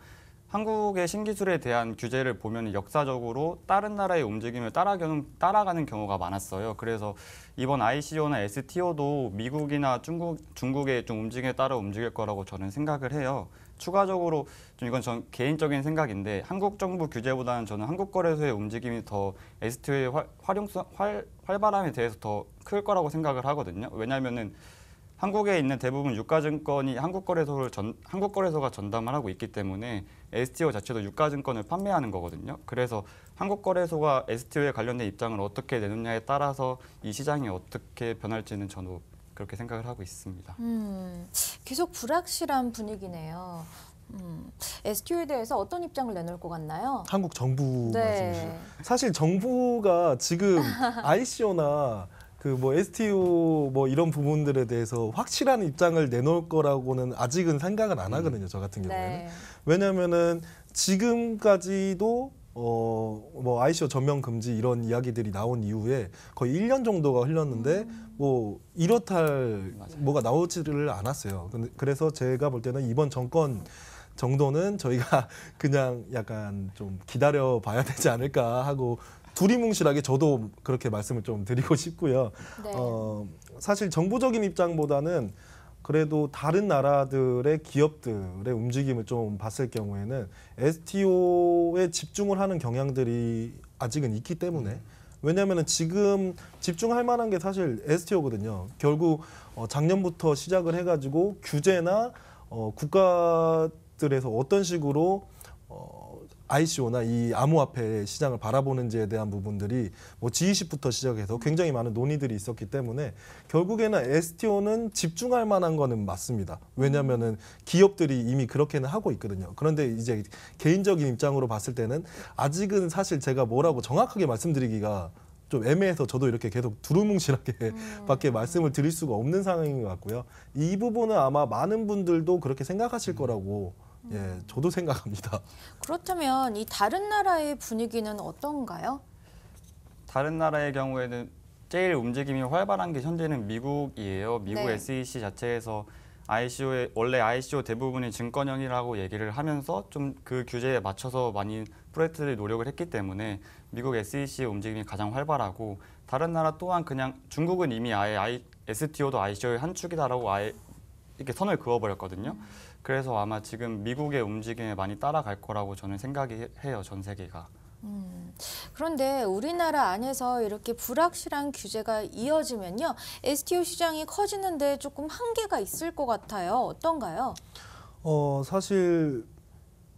한국의 신기술에 대한 규제를 보면 역사적으로 다른 나라의 움직임을 따라가는 경우가 많았어요. 그래서 이번 ICO나 STO도 미국이나 중국의 좀 움직임에 따라 움직일 거라고 저는 생각을 해요. 추가적으로 좀 이건 전 개인적인 생각인데 한국 정부 규제보다는 저는 한국 거래소의 움직임이 더 STO의 활발함에 대해서 더 클 거라고 생각을 하거든요. 왜냐하면은 한국에 있는 대부분 유가증권이 한국 거래소가 전담을 하고 있기 때문에 STO 자체도 유가증권을 판매하는 거거든요. 그래서 한국 거래소가 STO에 관련된 입장을 어떻게 내놓냐에 따라서 이 시장이 어떻게 변할지는 저도 그렇게 생각을 하고 있습니다. 계속 불확실한 분위기네요. STO에 대해서 어떤 입장을 내놓을 것 같나요? 한국 정부 네. 말씀이시죠. 사실 정부가 지금 ICO나 그 뭐 STO 뭐 이런 부분들에 대해서 확실한 입장을 내놓을 거라고는 아직은 생각은 안 하거든요. 저 같은 경우에는. 네. 왜냐하면은 지금까지도 뭐 ICO 전면 금지 이런 이야기들이 나온 이후에 거의 1년 정도가 흘렀는데 뭐 이렇할 뭐가 나오지를 않았어요. 그래서 제가 볼 때는 이번 정권 정도는 저희가 그냥 약간 좀 기다려 봐야 되지 않을까 하고 두리뭉실하게 저도 그렇게 말씀을 좀 드리고 싶고요. 네. 사실 정부적인 입장보다는 그래도 다른 나라들의 기업들의 움직임을 좀 봤을 경우에는 STO에 집중을 하는 경향들이 아직은 있기 때문에 왜냐하면 지금 집중할 만한 게 사실 STO거든요. 결국 작년부터 시작을 해가지고 규제나 국가들에서 어떤 식으로 ICO나 이 암호화폐 시장을 바라보는지에 대한 부분들이 뭐 G20부터 시작해서 굉장히 많은 논의들이 있었기 때문에 결국에는 STO는 집중할 만한 거는 맞습니다. 왜냐하면은 기업들이 이미 그렇게는 하고 있거든요. 그런데 이제 개인적인 입장으로 봤을 때는 아직은 사실 제가 뭐라고 정확하게 말씀드리기가 좀 애매해서 저도 이렇게 계속 두루뭉실하게 밖에 말씀을 드릴 수가 없는 상황인 것 같고요. 이 부분은 아마 많은 분들도 그렇게 생각하실 거라고 예, 저도 생각합니다. 그렇다면 이 다른 나라의 분위기는 어떤가요? 다른 나라의 경우에는 제일 움직임이 활발한 게 현재는 미국이에요. 미국 네. SEC 자체에서 원래 ICO 대부분이 증권형이라고 얘기를 하면서 좀 그 규제에 맞춰서 많이 프로젝트들이 노력을 했기 때문에 미국 SEC의 움직임이 가장 활발하고 다른 나라 또한 그냥 중국은 이미 아예 STO도 ICO의 한 축이다라고 아예 이렇게 선을 그어버렸거든요. 그래서 아마 지금 미국의 움직임에 많이 따라갈 거라고 저는 생각이 해요, 전 세계가. 그런데 우리나라 안에서 이렇게 불확실한 규제가 이어지면요. STO 시장이 커지는데 조금 한계가 있을 것 같아요. 어떤가요? 사실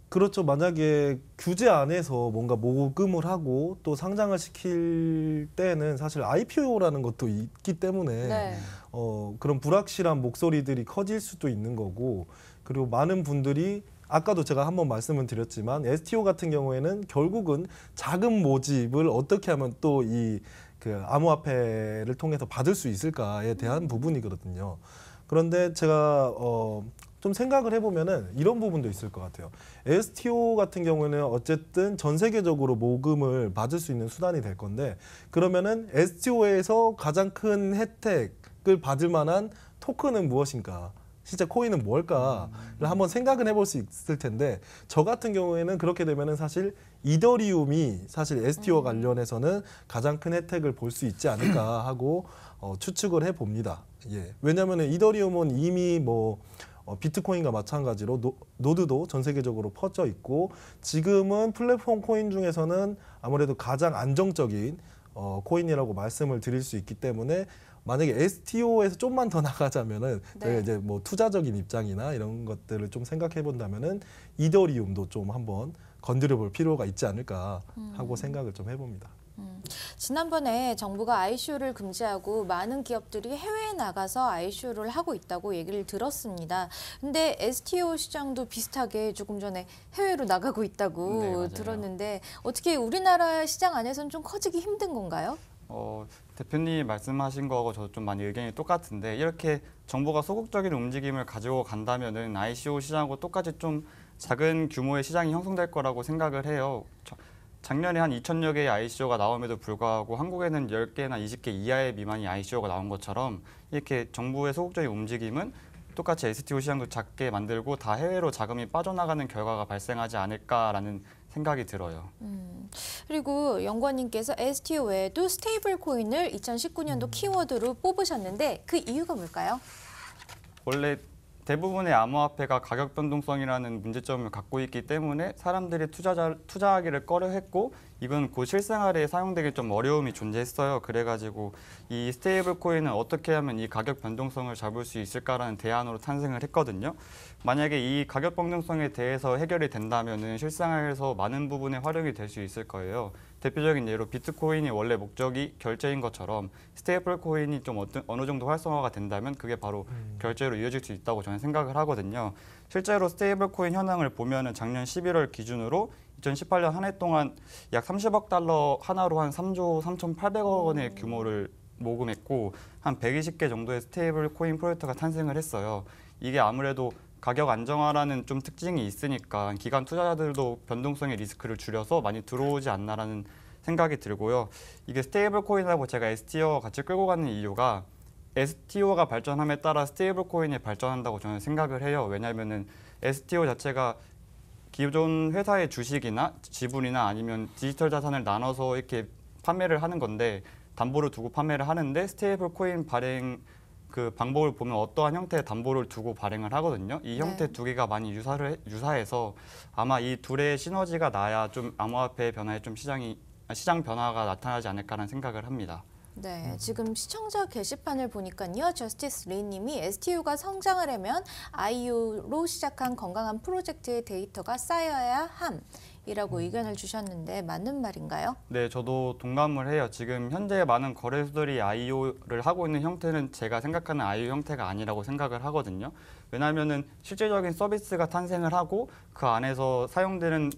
그렇죠. 만약에 규제 안에서 뭔가 모금을 하고 또 상장을 시킬 때는 사실 IPO라는 것도 있기 때문에 네. 그런 불확실한 목소리들이 커질 수도 있는 거고 그리고 많은 분들이 아까도 제가 한번 말씀을 드렸지만 STO 같은 경우에는 결국은 자금 모집을 어떻게 하면 또 이 그 암호화폐를 통해서 받을 수 있을까에 대한 부분이거든요. 그런데 제가 좀 생각을 해보면은 이런 부분도 있을 것 같아요. STO 같은 경우에는 어쨌든 전 세계적으로 모금을 받을 수 있는 수단이 될 건데 그러면은 STO에서 가장 큰 혜택을 받을 만한 토큰은 무엇인가? 진짜 코인은 뭘까를 한번 생각은 해볼 수 있을 텐데 저 같은 경우에는 그렇게 되면은 사실 이더리움이 사실 STO와 관련해서는 가장 큰 혜택을 볼 수 있지 않을까 하고 추측을 해봅니다. 예. 왜냐하면 이더리움은 이미 뭐 비트코인과 마찬가지로 노드도 전 세계적으로 퍼져 있고 지금은 플랫폼 코인 중에서는 아무래도 가장 안정적인 코인이라고 말씀을 드릴 수 있기 때문에 만약에 STO에서 좀만 더 나가자면은 저희가 이제 뭐 투자적인 입장이나 이런 것들을 좀 생각해 본다면은 이더리움도 좀 한번 건드려 볼 필요가 있지 않을까 하고 생각을 좀 해봅니다. 지난번에 정부가 ICO를 금지하고 많은 기업들이 해외에 나가서 ICO를 하고 있다고 얘기를 들었습니다. 근데 STO 시장도 비슷하게 조금 전에 해외로 나가고 있다고 네, 맞아요. 들었는데 어떻게 우리나라 시장 안에서는 좀 커지기 힘든 건가요? 대표님 말씀하신 거하고 저도 좀 많이 의견이 똑같은데 이렇게 정부가 소극적인 움직임을 가지고 간다면은 ICO 시장하고 똑같이 좀 작은 규모의 시장이 형성될 거라고 생각을 해요. 작년에 한 2,000여 개의 ICO가 나옴에도 불구하고 한국에는 10개나 20개 이하의 미만이 ICO가 나온 것처럼 이렇게 정부의 소극적인 움직임은 똑같이 STO 시장도 작게 만들고 다 해외로 자금이 빠져나가는 결과가 발생하지 않을까라는 생각이 들어요. 그리고 연구원님께서 STO 외에도 스테이블 코인을 2019년도 키워드로 뽑으셨는데 그 이유가 뭘까요? 원래 대부분의 암호화폐가 가격 변동성이라는 문제점을 갖고 있기 때문에 사람들이 투자하기를 꺼려했고 이건 곧 실생활에 사용되기 좀 어려움이 존재했어요. 그래가지고 이 스테이블 코인은 어떻게 하면 이 가격 변동성을 잡을 수 있을까라는 대안으로 탄생을 했거든요. 만약에 이 가격 변동성에 대해서 해결이 된다면은 실생활에서 많은 부분에 활용이 될 수 있을 거예요. 대표적인 예로 비트코인이 원래 목적이 결제인 것처럼 스테이블 코인이 좀 어느 정도 활성화가 된다면 그게 바로 결제로 이어질 수 있다고 저는 생각을 하거든요. 실제로 스테이블 코인 현황을 보면은 작년 11월 기준으로 2018년 한 해 동안 약 30억 달러 하나로 한 3조 3,800억 원의 규모를 모금했고 한 120개 정도의 스테이블 코인 프로젝트가 탄생을 했어요. 이게 아무래도 가격 안정화라는 좀 특징이 있으니까 기관 투자자들도 변동성의 리스크를 줄여서 많이 들어오지 않나라는 생각이 들고요. 이게 스테이블 코인하고 제가 STO와 같이 끌고 가는 이유가 STO가 발전함에 따라 스테이블 코인이 발전한다고 저는 생각을 해요. 왜냐하면은 STO 자체가 기존 회사의 주식이나 지분이나 아니면 디지털 자산을 나눠서 이렇게 판매를 하는 건데 담보를 두고 판매를 하는데 스테이블 코인 발행 그 방법을 보면 어떠한 형태의 담보를 두고 발행을 하거든요. 이 형태 두 개가 많이 유사해서 아마 이 둘의 시너지가 나야 좀 암호화폐 변화에 좀 시장 변화가 나타나지 않을까라는 생각을 합니다. 네, 지금 시청자 게시판을 보니까요. 저스티스 리님이 STO가 성장하려면 IO로 시작한 건강한 프로젝트의 데이터가 쌓여야 함이라고 의견을 주셨는데 맞는 말인가요? 네, 저도 동감을 해요. 지금 현재 많은 거래소들이 IO를 하고 있는 형태는 제가 생각하는 IO 형태가 아니라고 생각을 하거든요. 왜냐하면은 실질적인 서비스가 탄생을 하고 그 안에서 사용되는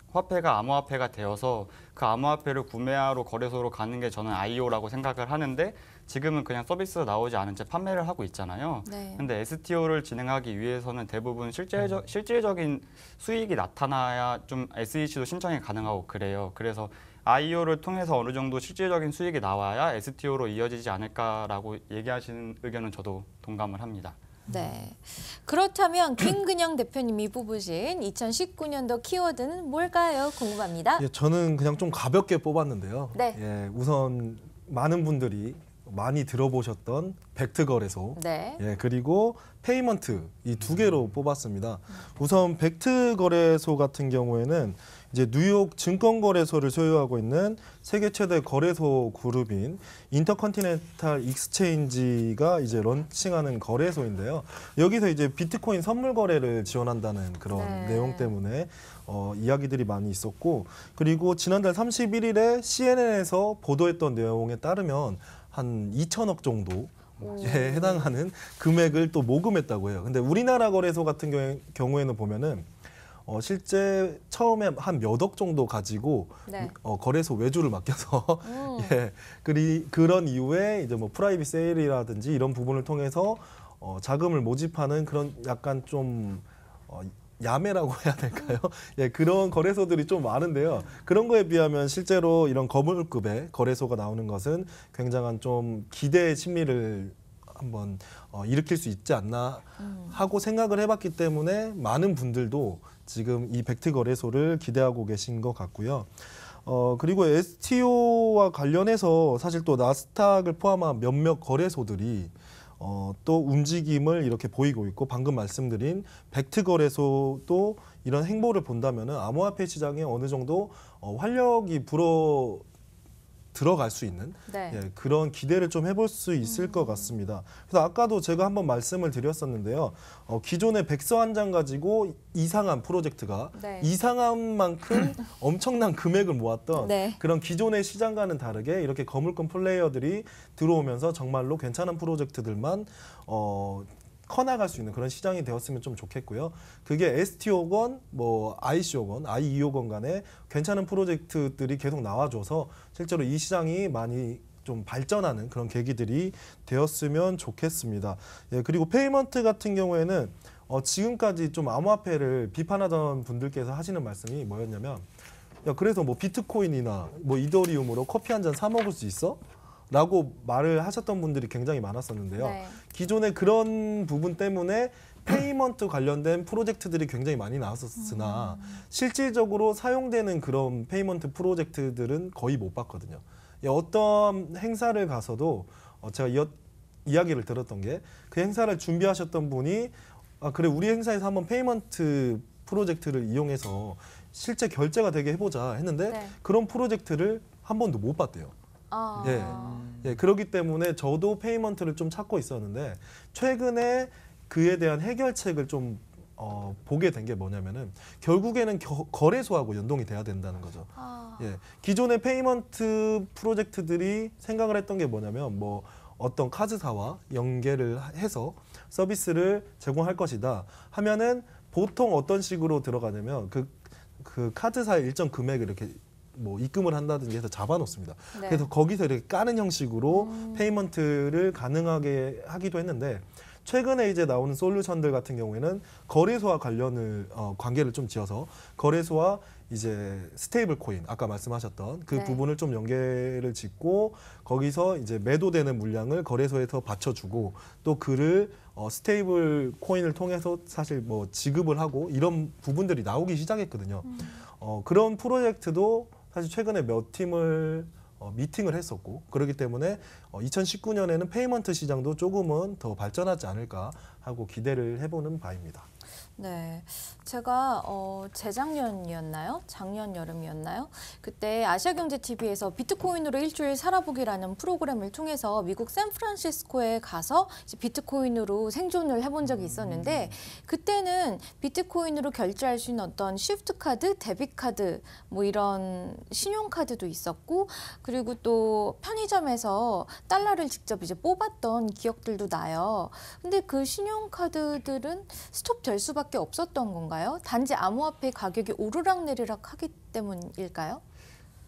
화폐가 암호화폐가 되어서 그 암호화폐를 구매하러 거래소로 가는 게 저는 IO라고 생각을 하는데 지금은 그냥 서비스가 나오지 않은 채 판매를 하고 있잖아요. 근데 STO를 진행하기 위해서는 대부분 실질적인 수익이 나타나야 좀 SEC도 신청이 가능하고 그래요. 그래서 IO를 통해서 어느 정도 실질적인 수익이 나와야 STO로 이어지지 않을까라고 얘기하시는 의견은 저도 동감을 합니다. 네. 그렇다면 김근영 대표님이 뽑으신 2019년도 키워드는 뭘까요? 궁금합니다. 예, 저는 그냥 좀 가볍게 뽑았는데요. 네. 예, 우선 많은 분들이 많이 들어보셨던 벡트 거래소, 네. 예, 그리고 페이먼트 이 두 개로 뽑았습니다. 우선 벡트 거래소 같은 경우에는 이제 뉴욕 증권거래소를 소유하고 있는 세계 최대 거래소 그룹인 인터컨티넨탈 익스체인지가 이제 런칭하는 거래소인데요. 여기서 이제 비트코인 선물 거래를 지원한다는 그런 내용 때문에 이야기들이 많이 있었고, 그리고 지난달 31일에 CNN에서 보도했던 내용에 따르면 한 2천억 정도 에 해당하는 금액을 또 모금했다고 해요. 근데 우리나라 거래소 같은 경우에는 보면은 실제 처음에 한 몇 억 정도 가지고 거래소 외주를 맡겨서 예, 그런 이후에 이제 뭐 프라이빗 세일이라든지 이런 부분을 통해서 자금을 모집하는 그런 약간 좀 야매라고 해야 될까요? 예, 그런 거래소들이 좀 많은데요. 그런 거에 비하면 실제로 이런 거물급의 거래소가 나오는 것은 굉장한 좀 기대의 심리를 한번 일으킬 수 있지 않나 하고 생각을 해봤기 때문에 많은 분들도 지금 이 벡트 거래소를 기대하고 계신 것 같고요. 그리고 STO와 관련해서 사실 또 나스닥을 포함한 몇몇 거래소들이 또 움직임을 이렇게 보이고 있고, 방금 말씀드린 벡트 거래소도 이런 행보를 본다면은 암호화폐 시장에 어느 정도 활력이 들어갈 수 있는 네. 예, 그런 기대를 좀 해볼 수 있을 것 같습니다. 그래서 아까도 제가 한번 말씀을 드렸었는데요. 기존의 백서 한 장 가지고 이상한 프로젝트가 네. 이상한 만큼 엄청난 금액을 모았던 네. 그런 기존의 시장과는 다르게 이렇게 거물권 플레이어들이 들어오면서 정말로 괜찮은 프로젝트들만 커나갈 수 있는 그런 시장이 되었으면 좀 좋겠고요. 그게 STO건, 뭐 ICO건, IEO건 간에 괜찮은 프로젝트들이 계속 나와줘서 실제로 이 시장이 많이 좀 발전하는 그런 계기들이 되었으면 좋겠습니다. 예, 그리고 페이먼트 같은 경우에는 지금까지 좀 암호화폐를 비판하던 분들께서 하시는 말씀이 뭐였냐면, 야 그래서 뭐 비트코인이나 뭐 이더리움으로 커피 한 잔 사 먹을 수 있어? 라고 말을 하셨던 분들이 굉장히 많았었는데요. 네. 기존에 그런 부분 때문에 페이먼트 관련된 프로젝트들이 굉장히 많이 나왔었으나 실질적으로 사용되는 그런 페이먼트 프로젝트들은 거의 못 봤거든요. 어떤 행사를 가서도 제가 이야기를 들었던 게 그 행사를 준비하셨던 분이 그래 우리 행사에서 한번 페이먼트 프로젝트를 이용해서 실제 결제가 되게 해보자 했는데 네. 그런 프로젝트를 한 번도 못 봤대요. 예, 그렇기 때문에 저도 페이먼트를 좀 찾고 있었는데 최근에 그에 대한 해결책을 좀 보게 된 게 뭐냐면은 결국에는 거래소하고 연동이 돼야 된다는 거죠. 예, 기존의 페이먼트 프로젝트들이 생각을 했던 게 뭐냐면 뭐 어떤 카드사와 연계를 해서 서비스를 제공할 것이다 하면은 보통 어떤 식으로 들어가냐면 그 카드사의 일정 금액을 이렇게 뭐 입금을 한다든지 해서 잡아놓습니다. 네. 그래서 거기서 이렇게 까는 형식으로 페이먼트를 가능하게 하기도 했는데 최근에 이제 나오는 솔루션들 같은 경우에는 거래소와 관계를 좀 지어서 거래소와 이제 스테이블 코인 아까 말씀하셨던 그 네. 부분을 좀 연계를 짓고 거기서 이제 매도되는 물량을 거래소에서 받쳐주고 또 그를 스테이블 코인을 통해서 사실 뭐 지급을 하고 이런 부분들이 나오기 시작했거든요. 그런 프로젝트도 사실 최근에 몇 팀을 미팅을 했었고 그렇기 때문에 2019년에는 페이먼트 시장도 조금은 더 발전하지 않을까 하고 기대를 해보는 바입니다. 네, 제가 재작년이었나요? 작년 여름이었나요? 그때 아시아경제TV에서 비트코인으로 일주일 살아보기라는 프로그램을 통해서 미국 샌프란시스코에 가서 이제 비트코인으로 생존을 해본 적이 있었는데 그때는 비트코인으로 결제할 수 있는 어떤 쉬프트 카드, 데빗 카드 뭐 이런 신용카드도 있었고 그리고 또 편의점에서 달러를 직접 이제 뽑았던 기억들도 나요. 근데 그 신용카드들은 스톱될 수밖에 없었던 건가요? 단지 암호화폐 가격이 오르락내리락 하기 때문일까요?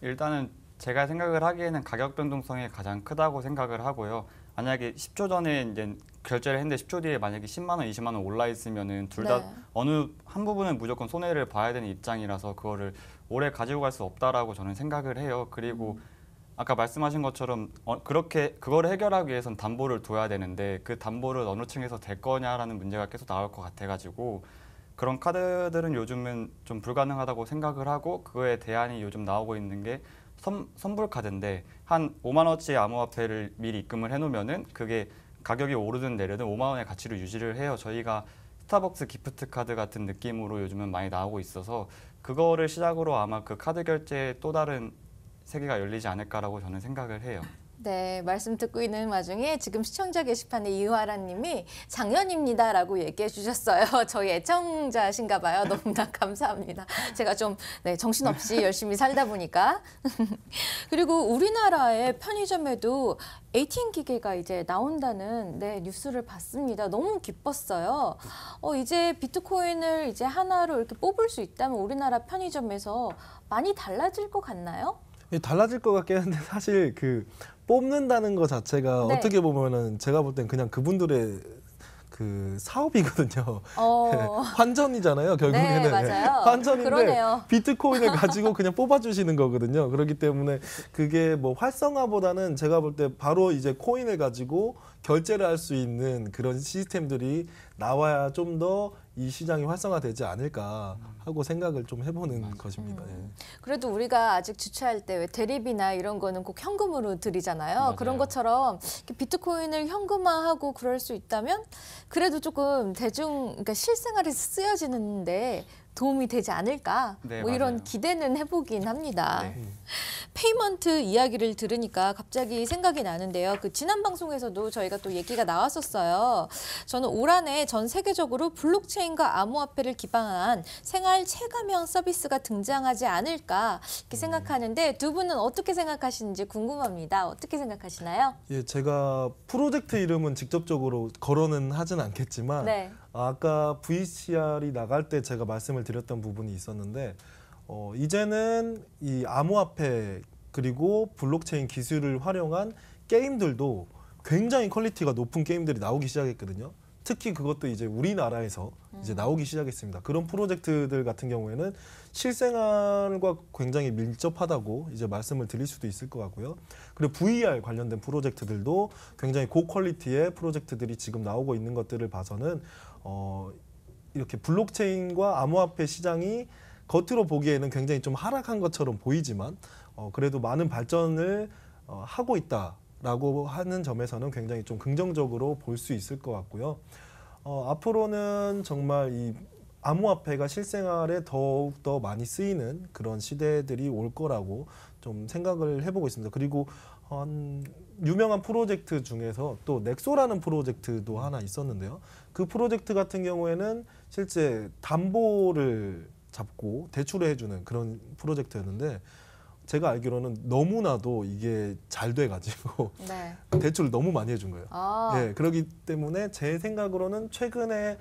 일단은 제가 생각을 하기에는 가격 변동성이 가장 크다고 생각을 하고요. 만약에 10초 전에 이제 결제를 했는데 10초 뒤에 만약에 10만 원, 20만 원 올라 있으면은 둘 다 네. 어느 한 부분은 무조건 손해를 봐야 되는 입장이라서 그거를 오래 가지고 갈 수 없다라고 저는 생각을 해요. 그리고 아까 말씀하신 것처럼 그거를 해결하기 위해선 담보를 둬야 되는데 그 담보를 어느 층에서 댈 거냐라는 문제가 계속 나올 것 같아가지고 그런 카드들은 요즘은 좀 불가능하다고 생각을 하고 그거에 대안이 요즘 나오고 있는 게 선불 카드인데 한 5만 원어치 암호화폐를 미리 입금을 해놓으면은 그게 가격이 오르든 내리든 5만 원의 가치를 유지를 해요. 저희가 스타벅스 기프트 카드 같은 느낌으로 요즘은 많이 나오고 있어서 그거를 시작으로 아마 그 카드 결제에 또 다른 세계가 열리지 않을까라고 저는 생각을 해요. 네, 말씀 듣고 있는 와중에 지금 시청자 게시판에 이화라 님이 작년입니다라고 얘기해 주셨어요. 저희 애청자신가 봐요. 너무나 감사합니다. 제가 좀 정신없이 열심히 살다 보니까. 그리고 우리나라의 편의점에도 ATM 기계가 이제 나온다는 뉴스를 봤습니다. 너무 기뻤어요. 이제 비트코인을 이제 하나로 이렇게 뽑을 수 있다면 우리나라 편의점에서 많이 달라질 것 같나요? 달라질 것 같긴 한데 사실 그 뽑는다는 것 자체가 네. 어떻게 보면은 제가 볼 땐 그냥 그분들의 그 사업이거든요. 환전이잖아요. 결국에는 네, 맞아요. 환전인데 그러네요. 비트코인을 가지고 그냥 뽑아주시는 거거든요. 그렇기 때문에 그게 뭐 활성화보다는 제가 볼 때 바로 이제 코인을 가지고 결제를 할 수 있는 그런 시스템들이 나와야 좀 더 이 시장이 활성화되지 않을까 하고 생각을 좀 해보는 것입니다. 예. 그래도 우리가 아직 주최할 때 왜 대리비나 이런 거는 꼭 현금으로 드리잖아요. 맞아요. 그런 것처럼 이렇게 비트코인을 현금화하고 그럴 수 있다면 그래도 조금 그러니까 실생활에서 쓰여지는데 도움이 되지 않을까 네, 뭐 이런 맞아요. 기대는 해보긴 합니다. 네. 페이먼트 이야기를 들으니까 갑자기 생각이 나는데요. 그 지난 방송에서도 저희가 또 얘기가 나왔었어요. 저는 올 한해 전 세계적으로 블록체인과 암호화폐를 기반한 생활 체감형 서비스가 등장하지 않을까 이렇게 생각하는데 두 분은 어떻게 생각하시는지 궁금합니다. 어떻게 생각하시나요? 예, 제가 프로젝트 이름은 직접적으로 거론은 하진 않겠지만 네. 아까 VCR이 나갈 때 제가 말씀을 드렸던 부분이 있었는데 이제는 이 암호화폐 그리고 블록체인 기술을 활용한 게임들도 굉장히 퀄리티가 높은 게임들이 나오기 시작했거든요. 특히 그것도 이제 우리나라에서 이제 나오기 시작했습니다. 그런 프로젝트들 같은 경우에는 실생활과 굉장히 밀접하다고 이제 말씀을 드릴 수도 있을 것 같고요. 그리고 VR 관련된 프로젝트들도 굉장히 고퀄리티의 프로젝트들이 지금 나오고 있는 것들을 봐서는 이렇게 블록체인과 암호화폐 시장이 겉으로 보기에는 굉장히 좀 하락한 것처럼 보이지만 그래도 많은 발전을 하고 있다라고 하는 점에서는 굉장히 좀 긍정적으로 볼 수 있을 것 같고요. 앞으로는 정말 이 암호화폐가 실생활에 더욱 더 많이 쓰이는 그런 시대들이 올 거라고 좀 생각을 해보고 있습니다. 그리고 유명한 프로젝트 중에서 또 넥소라는 프로젝트도 하나 있었는데요. 그 프로젝트 같은 경우에는 실제 담보를 잡고 대출을 해주는 그런 프로젝트였는데 제가 알기로는 너무나도 이게 잘 돼가지고 네. 대출을 너무 많이 해준 거예요. 아. 예, 그렇기 때문에 제 생각으로는 최근에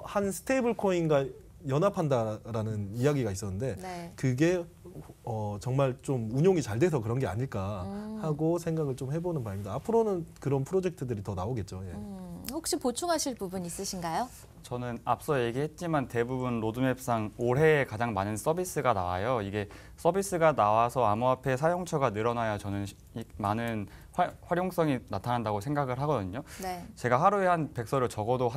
한 스테이블 코인과 연합한다라는 이야기가 있었는데 네. 그게 정말 좀 운용이 잘 돼서 그런 게 아닐까 하고 생각을 좀 해보는 바입니다. 앞으로는 그런 프로젝트들이 더 나오겠죠. 예. 혹시 보충하실 부분 있으신가요? 저는 앞서 얘기했지만 대부분 로드맵상 올해 가장 많은 서비스가 나와요. 이게 서비스가 나와서 암호화폐 사용처가 늘어나야 저는 많은 활용성이 나타난다고 생각을 하거든요. 네. 제가 하루에 한 백서를 적어도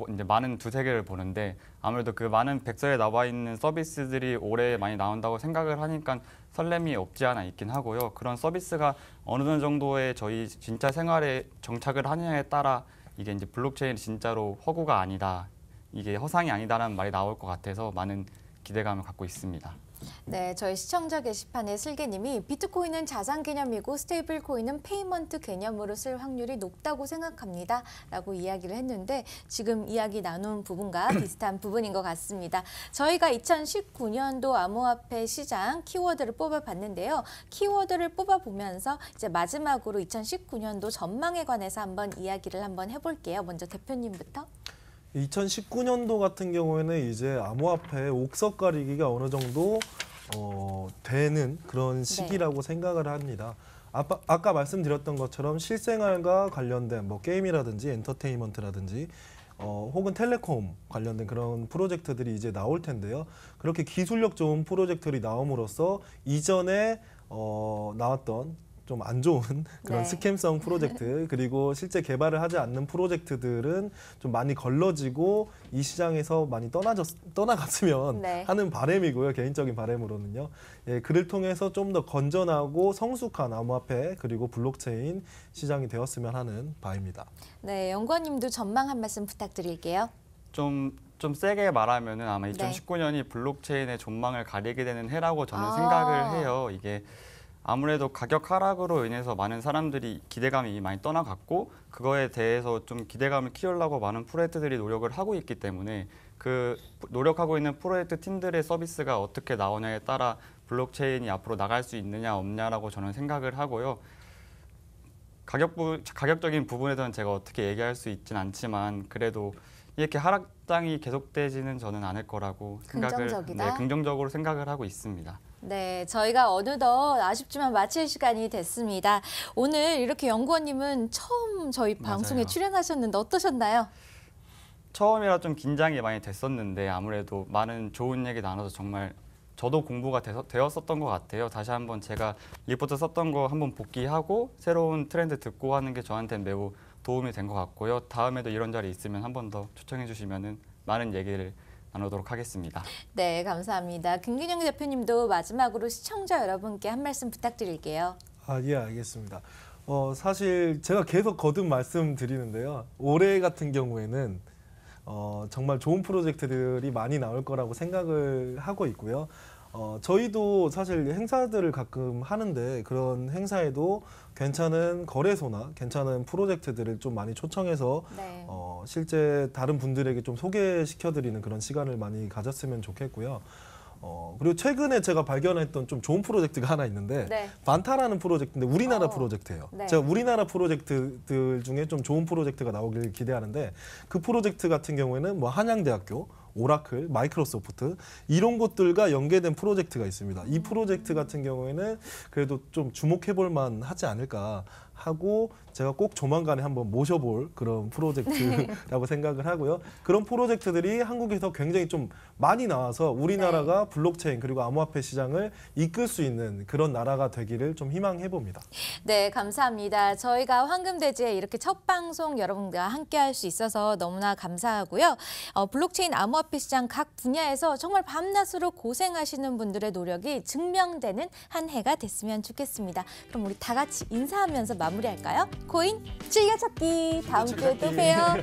이제 많은 두세 개를 보는데 아무래도 그 많은 백서에 나와 있는 서비스들이 올해 많이 나온다고 생각을 하니까 설렘이 없지 않아 있긴 하고요. 그런 서비스가 어느 정도의 저희 진짜 생활에 정착을 하느냐에 따라 이게 이제 블록체인이 진짜로 허구가 아니다, 이게 허상이 아니다라는 말이 나올 것 같아서 많은 기대감을 갖고 있습니다. 네, 저희 시청자 게시판에 슬기님이 비트코인은 자산 개념이고 스테이블 코인은 페이먼트 개념으로 쓸 확률이 높다고 생각합니다. 라고 이야기를 했는데 지금 이야기 나눈 부분과 비슷한 부분인 것 같습니다. 저희가 2019년도 암호화폐 시장 키워드를 뽑아봤는데요. 키워드를 뽑아보면서 이제 마지막으로 2019년도 전망에 관해서 한번 이야기를 한번 해볼게요. 먼저 대표님부터. 2019년도 같은 경우에는 이제 암호화폐 옥석 가리기가 어느 정도 되는 그런 시기라고 생각을 합니다. 아까 말씀드렸던 것처럼 실생활과 관련된 뭐 게임이라든지 엔터테인먼트라든지 혹은 텔레콤 관련된 그런 프로젝트들이 이제 나올 텐데요. 그렇게 기술력 좋은 프로젝트들이 나옴으로써 이전에 나왔던 좀 안 좋은 그런 네. 스캠성 프로젝트 그리고 실제 개발을 하지 않는 프로젝트들은 좀 많이 걸러지고 이 시장에서 많이 떠나갔으면 네. 하는 바람이고요. 개인적인 바람으로는요. 예, 그를 통해서 좀 더 건전하고 성숙한 암호화폐 그리고 블록체인 시장이 되었으면 하는 바입니다. 네, 연구원님도 전망 한 말씀 부탁드릴게요. 좀 세게 말하면은 아마 2019년이 블록체인의 전망을 가리게 되는 해라고 저는 생각을 해요. 이게 아무래도 가격 하락으로 인해서 많은 사람들이 기대감이 많이 떠나갔고 그거에 대해서 좀 기대감을 키우려고 많은 프로젝트들이 노력을 하고 있기 때문에 그 노력하고 있는 프로젝트 팀들의 서비스가 어떻게 나오냐에 따라 블록체인이 앞으로 나갈 수 있느냐 없냐라고 저는 생각을 하고요. 가격적인 부분에서는 제가 어떻게 얘기할 수 있진 않지만 그래도 이렇게 하락장이 계속되지는 저는 않을 거라고 긍정적이다? 긍정적으로 생각을 하고 있습니다. 네, 저희가 어느덧 아쉽지만 마칠 시간이 됐습니다. 오늘 이렇게 연구원님은 처음 저희 방송에 맞아요. 출연하셨는데 어떠셨나요? 처음이라 좀 긴장이 많이 됐었는데 아무래도 많은 좋은 얘기 나눠서 정말 저도 공부가 되었었던 것 같아요. 다시 한번 제가 리포트 썼던 거 한번 복기하고 새로운 트렌드 듣고 하는 게 저한테는 매우 도움이 된 것 같고요. 다음에도 이런 자리 있으면 한 번 더 초청해 주시면 많은 얘기를 나누도록 하겠습니다. 네, 감사합니다. 김균영 대표님도 마지막으로 시청자 여러분께 한 말씀 부탁드릴게요. 예, 알겠습니다. 사실 제가 계속 거듭 말씀드리는데요. 올해 같은 경우에는 정말 좋은 프로젝트들이 많이 나올 거라고 생각을 하고 있고요. 저희도 사실 행사들을 가끔 하는데 그런 행사에도 괜찮은 거래소나 괜찮은 프로젝트들을 좀 많이 초청해서 네. 실제 다른 분들에게 좀 소개시켜드리는 그런 시간을 많이 가졌으면 좋겠고요. 그리고 최근에 제가 발견했던 좀 좋은 프로젝트가 하나 있는데 네. 반타라는 프로젝트인데 우리나라 프로젝트예요. 네. 제가 우리나라 프로젝트들 중에 좀 좋은 프로젝트가 나오길 기대하는데 그 프로젝트 같은 경우에는 뭐 한양대학교, 오라클, 마이크로소프트 이런 곳들과 연계된 프로젝트가 있습니다. 이 프로젝트 같은 경우에는 그래도 좀 주목해볼 만하지 않을까 하고 제가 꼭 조만간에 한번 모셔볼 그런 프로젝트라고 생각을 하고요. 그런 프로젝트들이 한국에서 굉장히 좀 많이 나와서 우리나라가 블록체인 그리고 암호화폐 시장을 이끌 수 있는 그런 나라가 되기를 좀 희망해 봅니다. 네, 감사합니다. 저희가 황금돼지에 이렇게 첫 방송 여러분과 함께 할 수 있어서 너무나 감사하고요. 블록체인 암호화폐 시장 각 분야에서 정말 밤낮으로 고생하시는 분들의 노력이 증명되는 한 해가 됐으면 좋겠습니다. 그럼 우리 다 같이 인사하면서 마무리할까요? 코인 즐겨찾기 다음 주에 또 봬요.